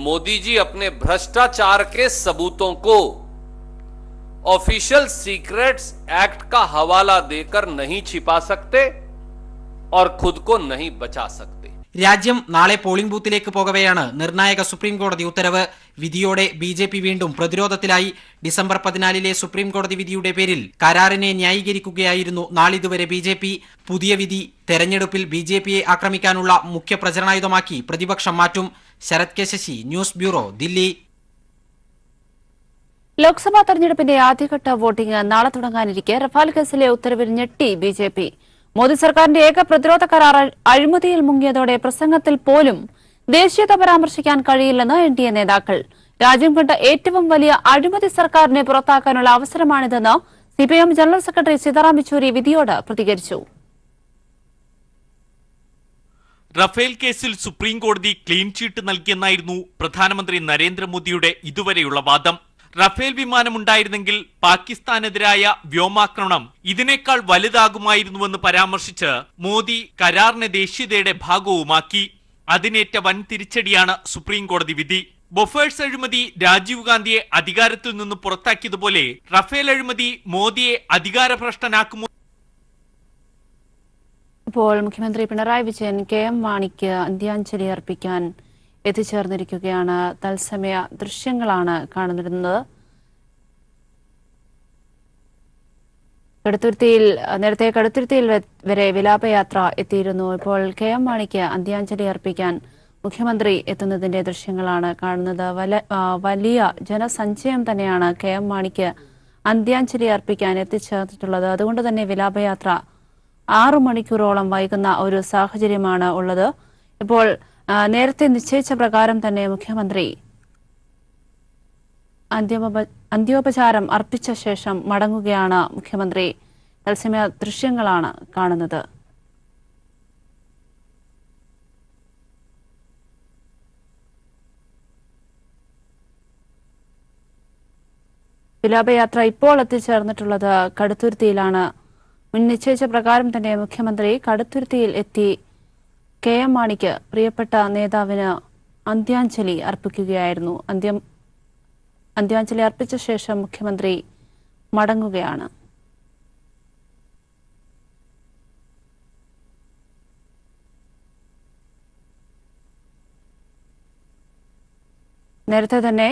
മോദിജി अपने भ्रष्टाचार के सबूतों को ऑफिशियल सीक्रेट्स एक्ट का हवाला देकर नहीं छिपा सकते और खुद को नहीं बचा सकते. രാജ്യം നാളെ പോളിംഗ് ബൂത്തിലേക്ക് പോകവെയാണ് നിർണായക സുപ്രീം കോടതി ഉത്തരവ്. വിധിയോടെ BJP വീണ്ടും പ്രതിരോധത്തിലായി. ഡിസംബർ 14 സുപ്രീം കോടതി വിധിയുടെ പേരിൽ കരാറിനെ ന്യായീകരിക്കുകയായിരുന്നു നാളിതുവരെ BJP. പുതിയ വിധി തെരഞ്ഞെടുപ്പിൽ BJPയെ ആക്രമിക്കാനുള്ള മുഖ്യ പ്രചരണായുധമാക്കി പ്രതിപക്ഷം മാറ്റും. Sarath K Sasi, news bureau, Delhi. Lok Sabha തെരഞ്ഞെടുപ്പിന്റെ ആദ്യഘട്ട വോട്ടിംഗ് നാളെ തുടങ്ങാനിരിക്കെ റഫാൽ കേസിലെ ഉത്തരവിൽ ഞെട്ടി BJP. മോദി സർക്കാരിന്റെ ഏക പ്രതിരോധ കരാർ അഴിമതിയിൽ മുങ്ങിയതോടെ പ്രസംഗത്തിൽ പോലും ദേശീയത പരാമർശിക്കാൻ കഴിയില്ലെന്ന് NDA നേതാക്കൾ. രാജ്യം കണ്ട ഏറ്റവും വലിയ അഴിമതി സർക്കാരിനെ പുറത്താക്കാനുള്ള അവസരമാണിതെന്ന് CPIM general secretary Sitaram Yechury വിധിയോട് പ്രതികരിച്ചു. റഫേൽ കേസിൽ സുപ്രീം കോടതി ക്ലീൻ ചീട്ട് നൽകിയെന്നായിരുന്നു പ്രധാനമന്ത്രി നരേന്ദ്രമോദിയുടെ ഇതുവരെയുള്ള വാദം. റഫേൽ വിമാനമുണ്ടായിരുന്നെങ്കിൽ പാകിസ്ഥാനെതിരായ വ്യോമാക്രമണം ഇതിനേക്കാൾ വലുതാകുമായിരുന്നുവെന്ന് പരാമർശിച്ച് മോദി കരാറിനെ ദേശീയതയുടെ ഭാഗവുമാക്കി. അതിനേറ്റ വൻ തിരിച്ചടിയാണ് സുപ്രീം കോടതി വിധി. ബൊഫേഴ്സ് അഴിമതി രാജീവ് ഗാന്ധിയെ അധികാരത്തിൽ നിന്ന് പുറത്താക്കിയതുപോലെ റഫേൽ അഴിമതി മോദിയെ അധികാരഭ്രഷ്ടനാക്കുമോ ഇപ്പോൾ മുഖ്യമന്ത്രി പിണറായി വിജയൻ കെ.എം. മാണിക്ക് അന്ത്യാഞ്ജലി അർപ്പിക്കാൻ എത്തിച്ചേർന്നിരിക്കുകയാണ്. തത്സമയ ദൃശ്യങ്ങളാണ് കാണുന്നത്. നേരത്തെ കടുത്തുരുത്തിയിൽ വരെ വിലാപയാത്ര എത്തിയിരുന്നു. ഇപ്പോൾ കെ.എം. മാണിക്ക് അന്ത്യാഞ്ജലി അർപ്പിക്കാൻ മുഖ്യമന്ത്രി എത്തുന്നതിന്റെ ദൃശ്യങ്ങളാണ് കാണുന്നത്. വലിയ ജനസഞ്ചയം തന്നെയാണ് കെ.എം. മാണിക്ക് അന്ത്യാഞ്ജലി അർപ്പിക്കാൻ എത്തിച്ചേർന്നിട്ടുള്ളത്. അതുകൊണ്ട് തന്നെ വിലാപയാത്ര 6 മണിക്കൂറോളം വൈകുന്ന ഒരു സാഹചര്യമാണ് ഉള്ളത്. ഇപ്പോൾ നേരത്തെ നിശ്ചയിച്ച പ്രകാരം തന്നെ മുഖ്യമന്ത്രി അന്ത്യോപചാരം അർപ്പിച്ച ശേഷം മടങ്ങുകയാണ് മുഖ്യമന്ത്രി. തത്സമയ ദൃശ്യങ്ങളാണ് കാണുന്നത്. വിലാപയാത്ര ഇപ്പോൾ എത്തിച്ചേർന്നിട്ടുള്ളത് കടുത്തുരുത്തിയിലാണ്. മുൻ നിശ്ചയിച്ച പ്രകാരം തന്നെ മുഖ്യമന്ത്രി കടുത്തുരുത്തിയിൽ എത്തി കെ.എം. മാണിക്ക് പ്രിയപ്പെട്ട നേതാവിന് അന്ത്യാഞ്ജലി അർപ്പിക്കുകയായിരുന്നു. അന്ത്യാഞ്ജലി അർപ്പിച്ച ശേഷം മുഖ്യമന്ത്രി മടങ്ങുകയാണ്. നേരത്തെ തന്നെ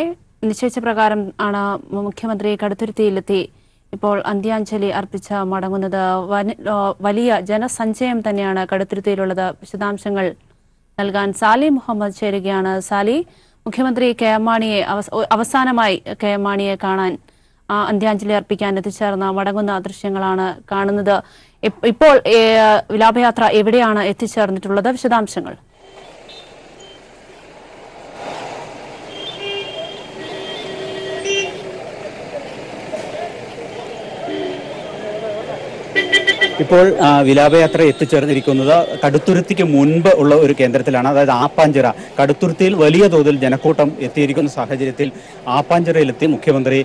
നിശ്ചയിച്ച പ്രകാരം ആണ് മുഖ്യമന്ത്രി കടുത്തുരുത്തിയിലെത്തി ഇപ്പോൾ അന്ത്യാഞ്ജലി അർപ്പിച്ച് മടങ്ങുന്നത്. വലിയ ജനസഞ്ചയം തന്നെയാണ് കടുത്തുരുത്തിയിലുള്ളത്. വിശദാംശങ്ങൾ നൽകാൻ സാലി മുഹമ്മദ് ചേരുകയാണ്. സാലി, മുഖ്യമന്ത്രി കെ.എം. മാണിയെ അവസാനമായി കെ.എം. മാണിയെ കാണാൻ അന്ത്യാഞ്ജലി അർപ്പിക്കാൻ എത്തിച്ചേർന്ന മടങ്ങുന്ന ദൃശ്യങ്ങളാണ് കാണുന്നത്. ഇപ്പോൾ വിലാപയാത്ര എവിടെയാണ് എത്തിച്ചേർന്നിട്ടുള്ളത്? വിശദാംശങ്ങൾ. ഇപ്പോൾ വിലാപയാത്ര എത്തിച്ചേർന്നിരിക്കുന്നത് കടുത്തുരുത്തിക്ക് മുൻപ് ഉള്ള ഒരു കേന്ദ്രത്തിലാണ്, അതായത് ആപ്പാഞ്ചിറ. കടുത്തുരുത്തിയിൽ വലിയ തോതിൽ ജനക്കൂട്ടം എത്തിയിരിക്കുന്ന സാഹചര്യത്തിൽ ആപ്പാഞ്ചിറയിലെത്തി മുഖ്യമന്ത്രി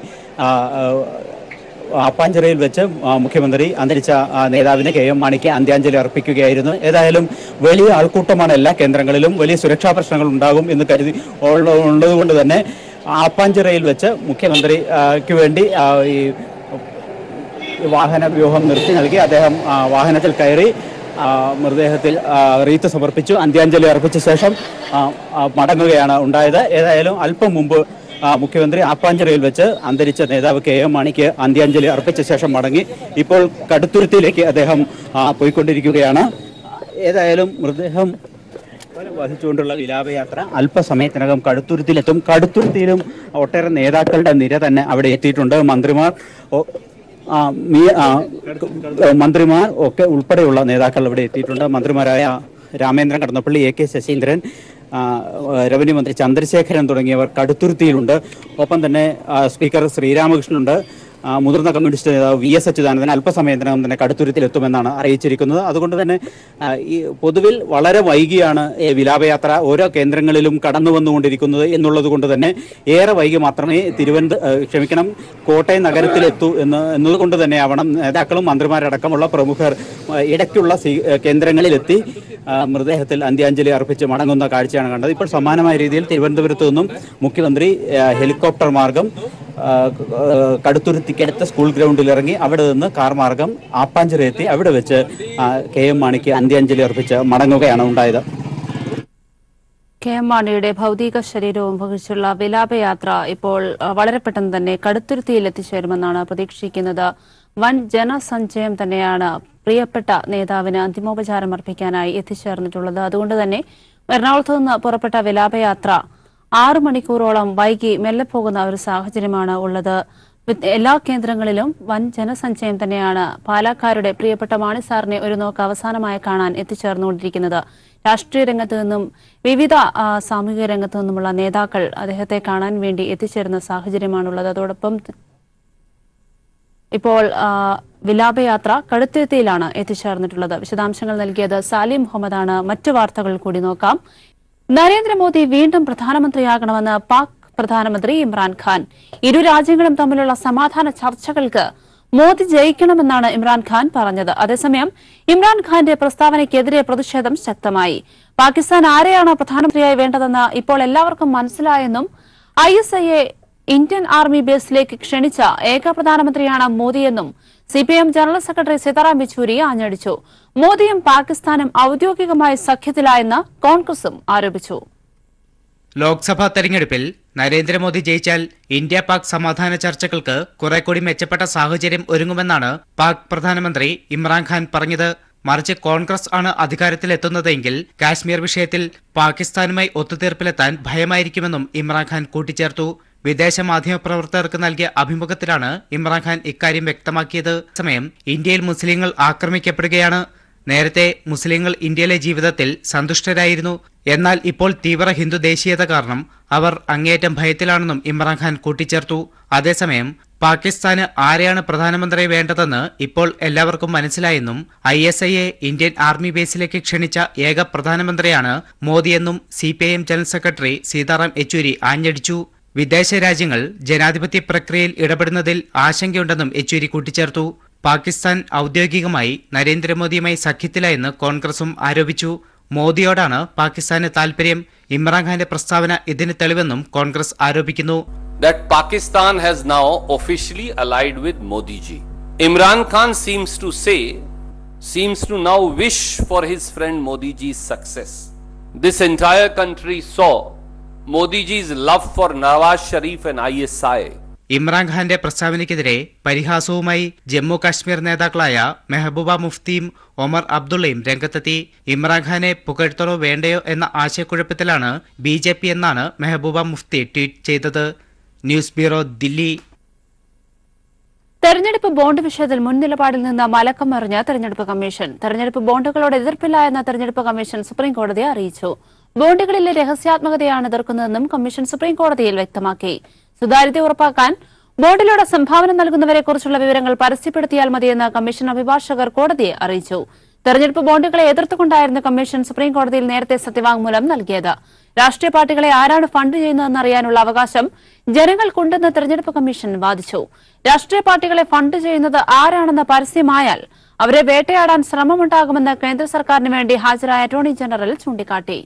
ആപ്പാഞ്ചിറയിൽ വെച്ച് മുഖ്യമന്ത്രി അന്തരിച്ച നേതാവിന് കെ.എം. മാണിക്ക് അന്ത്യാഞ്ജലി അർപ്പിക്കുകയായിരുന്നു. ഏതായാലും വലിയ ആൾക്കൂട്ടമാണ് എല്ലാ കേന്ദ്രങ്ങളിലും. വലിയ സുരക്ഷാ പ്രശ്നങ്ങൾ ഉണ്ടാകും എന്ന് കരുതി ഉള്ളതുകൊണ്ട് തന്നെ ആപ്പാഞ്ചിറയിൽ വെച്ച് മുഖ്യമന്ത്രിക്ക് വേണ്ടി ഈ വാഹന വ്യൂഹം നിർത്തി നൽകി. അദ്ദേഹം വാഹനത്തിൽ കയറി മൃതദേഹത്തിൽ റീത്ത് സമർപ്പിച്ചു. അന്ത്യാഞ്ജലി അർപ്പിച്ച ശേഷം മടങ്ങുകയാണ് ഉണ്ടായത്. ഏതായാലും അല്പം മുമ്പ് മുഖ്യമന്ത്രി ആപ്പാഞ്ചിറയിൽ വെച്ച് അന്തരിച്ച നേതാവ് കെ.എം. മാണിക്ക് അന്ത്യാഞ്ജലി അർപ്പിച്ച ശേഷം മടങ്ങി. ഇപ്പോൾ കടുത്തുരുത്തിയിലേക്ക് അദ്ദേഹം പോയിക്കൊണ്ടിരിക്കുകയാണ്. ഏതായാലും മൃതദേഹം വഹിച്ചുകൊണ്ടുള്ള വിലാപയാത്ര അല്പസമയത്തിനകം കടുത്തുരുത്തിയിലെത്തും. കടുത്തുരുത്തിയിലും ഒട്ടേറെ നേതാക്കളുടെ നിര തന്നെ അവിടെ എത്തിയിട്ടുണ്ട്. മന്ത്രിമാർ ഒക്കെ ഉൾപ്പെടെയുള്ള നേതാക്കൾ ഇവിടെ എത്തിയിട്ടുണ്ട്. മന്ത്രിമാരായ രാമേന്ദ്രൻ കടന്നപ്പള്ളി, എ.കെ. ശശീന്ദ്രൻ, റവന്യൂ മന്ത്രി ചന്ദ്രശേഖരൻ തുടങ്ങിയവർ കടുത്തുരുത്തിയിലുണ്ട്. ഒപ്പം തന്നെ സ്പീക്കർ ശ്രീരാമകൃഷ്ണനുണ്ട്. മുതിർന്ന കമ്മ്യൂണിസ്റ്റ് നേതാവ് വി.എസ്. അച്യുതാനന്ദൻ അല്പസമയത്തിനകം തന്നെ കടുത്തുരുത്തിലെത്തുമെന്നാണ് അറിയിച്ചിരിക്കുന്നത്. അതുകൊണ്ട് തന്നെ ഈ പൊതുവിൽ വളരെ വൈകിയാണ് വിലാപയാത്ര ഓരോ കേന്ദ്രങ്ങളിലും കടന്നു വന്നുകൊണ്ടിരിക്കുന്നത് എന്നുള്ളത് കൊണ്ട് തന്നെ ഏറെ വൈകി മാത്രമേ കോട്ടയം നഗരത്തിലെത്തൂ എന്നതുകൊണ്ട് തന്നെ ആവണം നേതാക്കളും മന്ത്രിമാരടക്കമുള്ള പ്രമുഖർ ഇടയ്ക്കുള്ള കേന്ദ്രങ്ങളിലെത്തി മൃതദേഹത്തിൽ അന്ത്യാഞ്ജലി അർപ്പിച്ച് മടങ്ങുന്ന കാഴ്ചയാണ് കണ്ടത്. ഇപ്പോൾ സമാനമായ രീതിയിൽ തിരുവനന്തപുരത്ത് നിന്നും മുഖ്യമന്ത്രി ഹെലികോപ്റ്റർ മാർഗം കടുത്തുരുത്തിക്കടുത്ത സ്കൂൾ ഗ്രൗണ്ടിൽ ഇറങ്ങി അവിടെ നിന്ന് കാർ മാർഗം ആപ്പാഞ്ചിറ എത്തി അവിടെ വെച്ച് കെ.എം. മാണിക്ക് അന്ത്യാഞ്ജലി അർപ്പിച്ച് മടങ്ങുകയാണ് ഉണ്ടായത്. കെ.എം. മാണിയുടെ ഭൗതിക ശരീരവും വഹിച്ചുള്ള വിലാപയാത്ര ഇപ്പോൾ വളരെ പെട്ടെന്ന് തന്നെ കടുത്തുരുത്തിയിൽ എത്തിച്ചേരുമെന്നാണ് പ്രതീക്ഷിക്കുന്നത്. വൻ ജനസഞ്ചയം തന്നെയാണ് പ്രിയപ്പെട്ട നേതാവിന് അന്തിമോപചാരം അർപ്പിക്കാനായി എത്തിച്ചേർന്നിട്ടുള്ളത്. അതുകൊണ്ട് തന്നെ എറണാകുളത്ത് നിന്ന് പുറപ്പെട്ട വിലാപയാത്ര 6 മണിക്കൂറോളം വൈകി മെല്ലെ പോകുന്ന ഒരു സാഹചര്യമാണ് ഉള്ളത്. എല്ലാ കേന്ദ്രങ്ങളിലും വൻ ജനസഞ്ചയം തന്നെയാണ് പാലക്കാരുടെ പ്രിയപ്പെട്ട മാണി സാറിനെ ഒരു നോക്ക് അവസാനമായി കാണാൻ എത്തിച്ചേർന്നുകൊണ്ടിരിക്കുന്നത്. രാഷ്ട്രീയ രംഗത്ത് നിന്നും വിവിധ സാമൂഹിക രംഗത്തു നിന്നുമുള്ള നേതാക്കൾ അദ്ദേഹത്തെ കാണാൻ വേണ്ടി എത്തിച്ചേരുന്ന സാഹചര്യമാണുള്ളത്. അതോടൊപ്പം ഇപ്പോൾ വിലാപയാത്ര കടുത്തുരുത്തിയിലാണ് എത്തിച്ചേർന്നിട്ടുള്ളത്. വിശദാംശങ്ങൾ നൽകിയത് സാലിം മുഹമ്മദാണ്. മറ്റു വാർത്തകൾ കൂടി നോക്കാം. നരേന്ദ്രമോദി വീണ്ടും പ്രധാനമന്ത്രിയാകണമെന്ന് പാക് പ്രധാനമന്ത്രി ഇമ്രാൻഖാൻ. ഇരു രാജ്യങ്ങളും തമ്മിലുള്ള സമാധാന ചർച്ചകൾക്ക് മോദി ജയിക്കണമെന്നാണ് ഇമ്രാൻഖാൻ പറഞ്ഞത്. അതേസമയം ഇമ്രാൻഖാന്റെ പ്രസ്താവനയ്ക്കെതിരെ പ്രതിഷേധം ശക്തമായി. പാകിസ്ഥാൻ ആരെയാണ് പ്രധാനമന്ത്രിയായി വേണ്ടതെന്ന് ഇപ്പോൾ എല്ലാവർക്കും മനസ്സിലായെന്നും ISIയെ ഇന്ത്യൻ ആർമി ബേസിലേക്ക് ക്ഷണിച്ച ഏക പ്രധാനമന്ത്രിയാണ് മോദിയെന്നും CPM general secretary Sitaram Yechury ആഞ്ഞടിച്ചു. മോദിയും പാകിസ്ഥാനും ഔദ്യോഗികമായി സഖ്യത്തിലായെന്ന് കോൺഗ്രസും ആരോപിച്ചു. ലോക്സഭാ തെരഞ്ഞെടുപ്പിൽ നരേന്ദ്രമോദി ജയിച്ചാൽ ഇന്ത്യ പാക് സമാധാന ചർച്ചകൾക്ക് കുറെ കൂടി മെച്ചപ്പെട്ട സാഹചര്യം ഒരുങ്ങുമെന്നാണ് പാക് പ്രധാനമന്ത്രി ഇമ്രാൻഖാൻ പറഞ്ഞത്. മറിച്ച് കോൺഗ്രസ് ആണ് അധികാരത്തിലെത്തുന്നതെങ്കിൽ കാശ്മീർ വിഷയത്തിൽ പാകിസ്ഥാനുമായി ഒത്തുതീർപ്പിലെത്താൻ ഭയമായിരിക്കുമെന്നും ഇമ്രാൻഖാൻ കൂട്ടിച്ചേർത്തു. വിദേശ മാധ്യമപ്രവർത്തകർക്ക് നൽകിയ അഭിമുഖത്തിലാണ് ഇമ്രാൻഖാൻ ഇക്കാര്യം വ്യക്തമാക്കിയത്. സമയം ഇന്ത്യയിൽ മുസ്ലിങ്ങൾ ആക്രമിക്കപ്പെടുകയാണ്. നേരത്തെ മുസ്ലിങ്ങൾ ഇന്ത്യയിലെ ജീവിതത്തിൽ സന്തുഷ്ടരായിരുന്നു. എന്നാൽ ഇപ്പോൾ തീവ്ര ഹിന്ദു ദേശീയത കാരണം അവർ അങ്ങേയറ്റം ഭയത്തിലാണെന്നും ഇമ്രാൻഖാൻ കൂട്ടിച്ചേർത്തു. അതേസമയം പാകിസ്ഥാന് ആരെയാണ് പ്രധാനമന്ത്രി വേണ്ടതെന്ന് ഇപ്പോൾ എല്ലാവർക്കും മനസ്സിലായെന്നും ISIയെ ഇന്ത്യൻ ആർമി ബേസിലേക്ക് ക്ഷണിച്ച ഏക പ്രധാനമന്ത്രിയാണ് മോദിയെന്നും CPIM general secretary Sitaram Yechury ആഞ്ഞടിച്ചു. വിദേശ രാജ്യങ്ങൾ ജനാധിപത്യ പ്രക്രിയയിൽ ഇടപെടുന്നതിൽ ആശങ്കയുണ്ടെന്നും യെച്ചൂരി കൂട്ടിച്ചേർത്തു. പാകിസ്ഥാൻ ഔദ്യോഗികമായി നരേന്ദ്രമോദിയുമായി സഖ്യത്തിലായെന്ന് കോൺഗ്രസും ആരോപിച്ചു. മോദിയോടാണ് പാകിസ്ഥാന് താൽപര്യം. ഇമ്രാൻഖാന്റെ പ്രസ്താവന ഇതിന് തെളിവെന്നും കോൺഗ്രസ് ആരോപിക്കുന്നു. That Pakistan has now officially allied with Modi ji. Imran Khan seems to now wish for his friend Modi ji's success. This entire country saw Modi ji's love for Nawaz Sharif and ISI. ഇമ്രാൻഖാന്റെ പ്രസ്താവനയ്ക്കെതിരെ പരിഹാസവുമായി Jammu Kashmir നേതാക്കളായ മെഹബൂബ മുഫ്തിയും ഒമർ അബ്ദുള്ളയും രംഗത്തെത്തി. ഇമ്രാൻഖാനെ പുകഴ്ത്തണോ വേണ്ടയോ എന്ന ആശയക്കുഴപ്പത്തിലാണ് BJP എന്നാണ് Mehbooba Mufti tweet ചെയ്തത്. News bureau, Delhi. തെരഞ്ഞെടുപ്പ് bond വിഷയത്തിൽ മുൻ നിലപാടിൽ നിന്ന് മലക്കം മറിഞ്ഞ തെരഞ്ഞെടുപ്പ് കമ്മീഷൻ. തെരഞ്ഞെടുപ്പ് ബോണ്ടുകളോട് എതിർപ്പില്ല എന്ന തെരഞ്ഞെടുപ്പ് കമ്മീഷൻ സുപ്രീംകോടതിയെ അറിയിച്ചു. ബോണ്ടുകളിലെ രഹസ്യാത്മകതയാണ് എതിർക്കുന്നതെന്നും കമ്മീഷൻ സുപ്രീംകോടതിയിൽ വ്യക്തമാക്കി. സുതാര്യത ഉറപ്പാക്കാൻ ബോണ്ടിലൂടെ സംഭാവന നൽകുന്നവരെക്കുറിച്ചുള്ള വിവരങ്ങൾ പരസ്യപ്പെടുത്തിയാൽ മതിയെന്ന് കമ്മീഷൻ അഭിഭാഷകർ കോടതിയെ അറിയിച്ചു. തെരഞ്ഞെടുപ്പ് ബോണ്ടുകളെ എതിർത്തുകൊണ്ടായിരുന്നു കമ്മീഷൻ സുപ്രീംകോടതിയിൽ നേരത്തെ സത്യവാങ്മൂലം നൽകിയത്. രാഷ്ട്രീയ പാർട്ടികളെ ആരാണ് ഫണ്ട് ചെയ്യുന്നതെന്ന് അറിയാനുള്ള അവകാശം ജനങ്ങൾക്കുണ്ടെന്ന് തെരഞ്ഞെടുപ്പ് കമ്മീഷൻ വാദിച്ചു. രാഷ്ട്രീയ പാർട്ടികളെ ഫണ്ട് ചെയ്യുന്നത് ആരാണെന്ന് പരസ്യമായാൽ അവരെ വേട്ടയാടാൻ ശ്രമമുണ്ടാകുമെന്ന് കേന്ദ്ര സർക്കാരിന് വേണ്ടി ഹാജരായ അറ്റോർണി ജനറൽ ചൂണ്ടിക്കാട്ടി.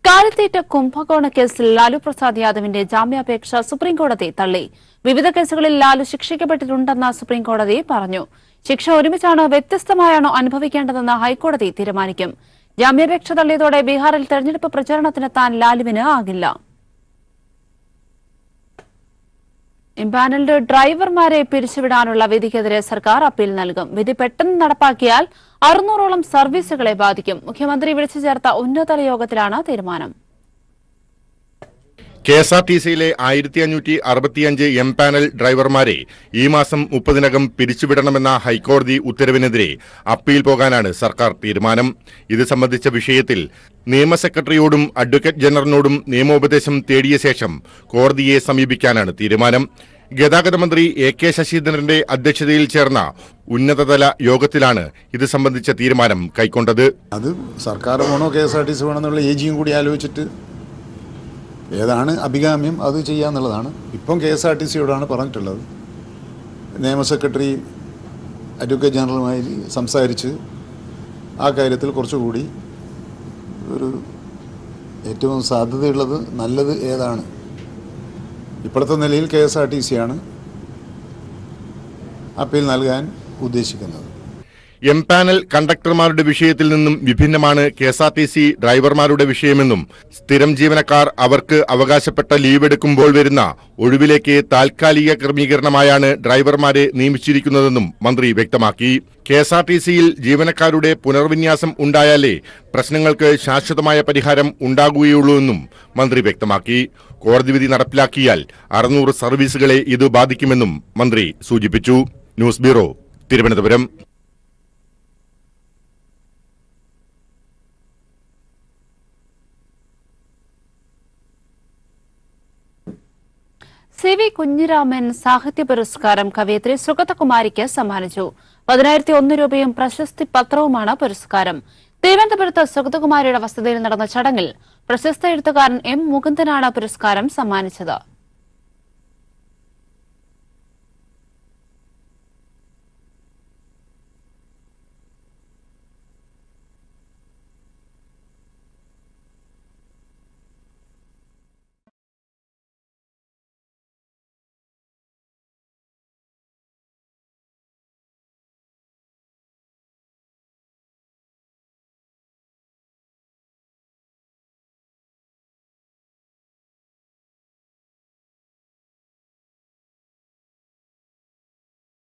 കാലിത്തീറ്റ കുംഭകോണ കേസിൽ ലാലു പ്രസാദ് യാദവിന്റെ ജാമ്യാപേക്ഷ സുപ്രീംകോടതി തള്ളി. വിവിധ കേസുകളിൽ ലാലു ശിക്ഷിക്കപ്പെട്ടിട്ടുണ്ടെന്ന് സുപ്രീംകോടതി പറഞ്ഞു. ശിക്ഷ ഒരുമിച്ചാണോ വ്യത്യസ്തമായാണോ അനുഭവിക്കേണ്ടതെന്ന് ഹൈക്കോടതി തീരുമാനിക്കും. ജാമ്യാപേക്ഷ തള്ളിയതോടെ ബീഹാറിൽ തെരഞ്ഞെടുപ്പ് പ്രചാരണത്തിനെത്താൻ ലാലുവിന് ആകില്ല. ഇംപാനൽഡ് ഡ്രൈവർമാരെ പിരിച്ചുവിടാനുള്ള വിധിക്കെതിരെ സർക്കാർ അപ്പീൽ നൽകും. വിധി പെട്ടെന്ന് നടപ്പാക്കിയാൽ 600ഓളം സർവീസുകളെ ബാധിക്കും. മുഖ്യമന്ത്രി വിളിച്ചു ചേർത്ത ഉന്നതതല യോഗത്തിലാണ് തീരുമാനം. KSRTCയിലെ 1565 എംപാനൽ ഡ്രൈവർമാരെ ഈ മാസം 30-നകം പിരിച്ചുവിടണമെന്ന ഹൈക്കോടതി ഉത്തരവിനെതിരെ അപ്പീൽ പോകാനാണ് സർക്കാർ തീരുമാനം. ഇത് സംബന്ധിച്ച വിഷയത്തിൽ നിയമ സെക്രട്ടറിയോടും അഡ്വക്കേറ്റ് ജനറലിനോടും നിയമോപദേശം തേടിയ ശേഷം കോടതിയെ സമീപിക്കാനാണ് തീരുമാനം. ഗതാഗത മന്ത്രി AK ശശീന്ദ്രന്റെ അധ്യക്ഷതയിൽ ചേർന്ന ഉന്നതതല യോഗത്തിലാണ് ഇത് സംബന്ധിച്ച തീരുമാനം കൈക്കൊണ്ടത്. അത് സർക്കാർ വേണോ KSRTC വേണമെന്നുള്ള ഏജിയും കൂടി ആലോചിച്ചിട്ട് ഏതാണ് അഭികാമ്യം അത് ചെയ്യാന്നുള്ളതാണ്. ഇപ്പം KSRTCയോടാണ് പറഞ്ഞിട്ടുള്ളത്. നിയമ സെക്രട്ടറി അഡ്വക്കേറ്റ് ജനറലുമായി സംസാരിച്ച് ആ കാര്യത്തിൽ കുറച്ചുകൂടി ഒരു ഏറ്റവും സാധ്യതയുള്ളത് നല്ലത് ഏതാണ്. ഇപ്പോഴത്തെ നിലയിൽ KSRTCയാണ് അപ്പീൽ നൽകാൻ ഉദ്ദേശിക്കുന്നത്. എംപാനൽ കണ്ടക്ടർമാരുടെ വിഷയത്തിൽ നിന്നും വിഭിന്നമാണ് KSRTC ഡ്രൈവർമാരുടെ വിഷയമെന്നും സ്ഥിരം ജീവനക്കാർ അവർക്ക് അവകാശപ്പെട്ട ലീവ് എടുക്കുമ്പോൾ വരുന്ന ഒഴിവിലേക്ക് താൽക്കാലിക ക്രമീകരണമായാണ് ഡ്രൈവർമാരെ നിയമിച്ചിരിക്കുന്നതെന്നും മന്ത്രി വ്യക്തമാക്കി. KSRTCയിൽ ജീവനക്കാരുടെ പുനർവിന്യാസം ഉണ്ടായാലേ പ്രശ്നങ്ങൾക്ക് ശാശ്വതമായ പരിഹാരം ഉണ്ടാകുകയുള്ളൂവെന്നും മന്ത്രി വ്യക്തമാക്കി. കോടതി വിധി നടപ്പിലാക്കിയാൽ 600 സർവീസുകളെ ഇത് ബാധിക്കുമെന്നും മന്ത്രി സൂചിപ്പിച്ചു. News bureau, Thiruvananthapuram. CV Kunhiraman സാഹിത്യ പുരസ്കാരം കവയിത്രി സുഗതകുമാരിക്ക് സമ്മാനിച്ചു. 10,001 രൂപയും പ്രശസ്തി പത്രവുമാണ് പുരസ്കാരം. തിരുവനന്തപുരത്ത് സുഗതകുമാരിയുടെ വസതിയിൽ നടന്ന ചടങ്ങിൽ പ്രശസ്ത എഴുത്തുകാരൻ M. മുകുന്ദനാണ് പുരസ്കാരം സമ്മാനിച്ചത്.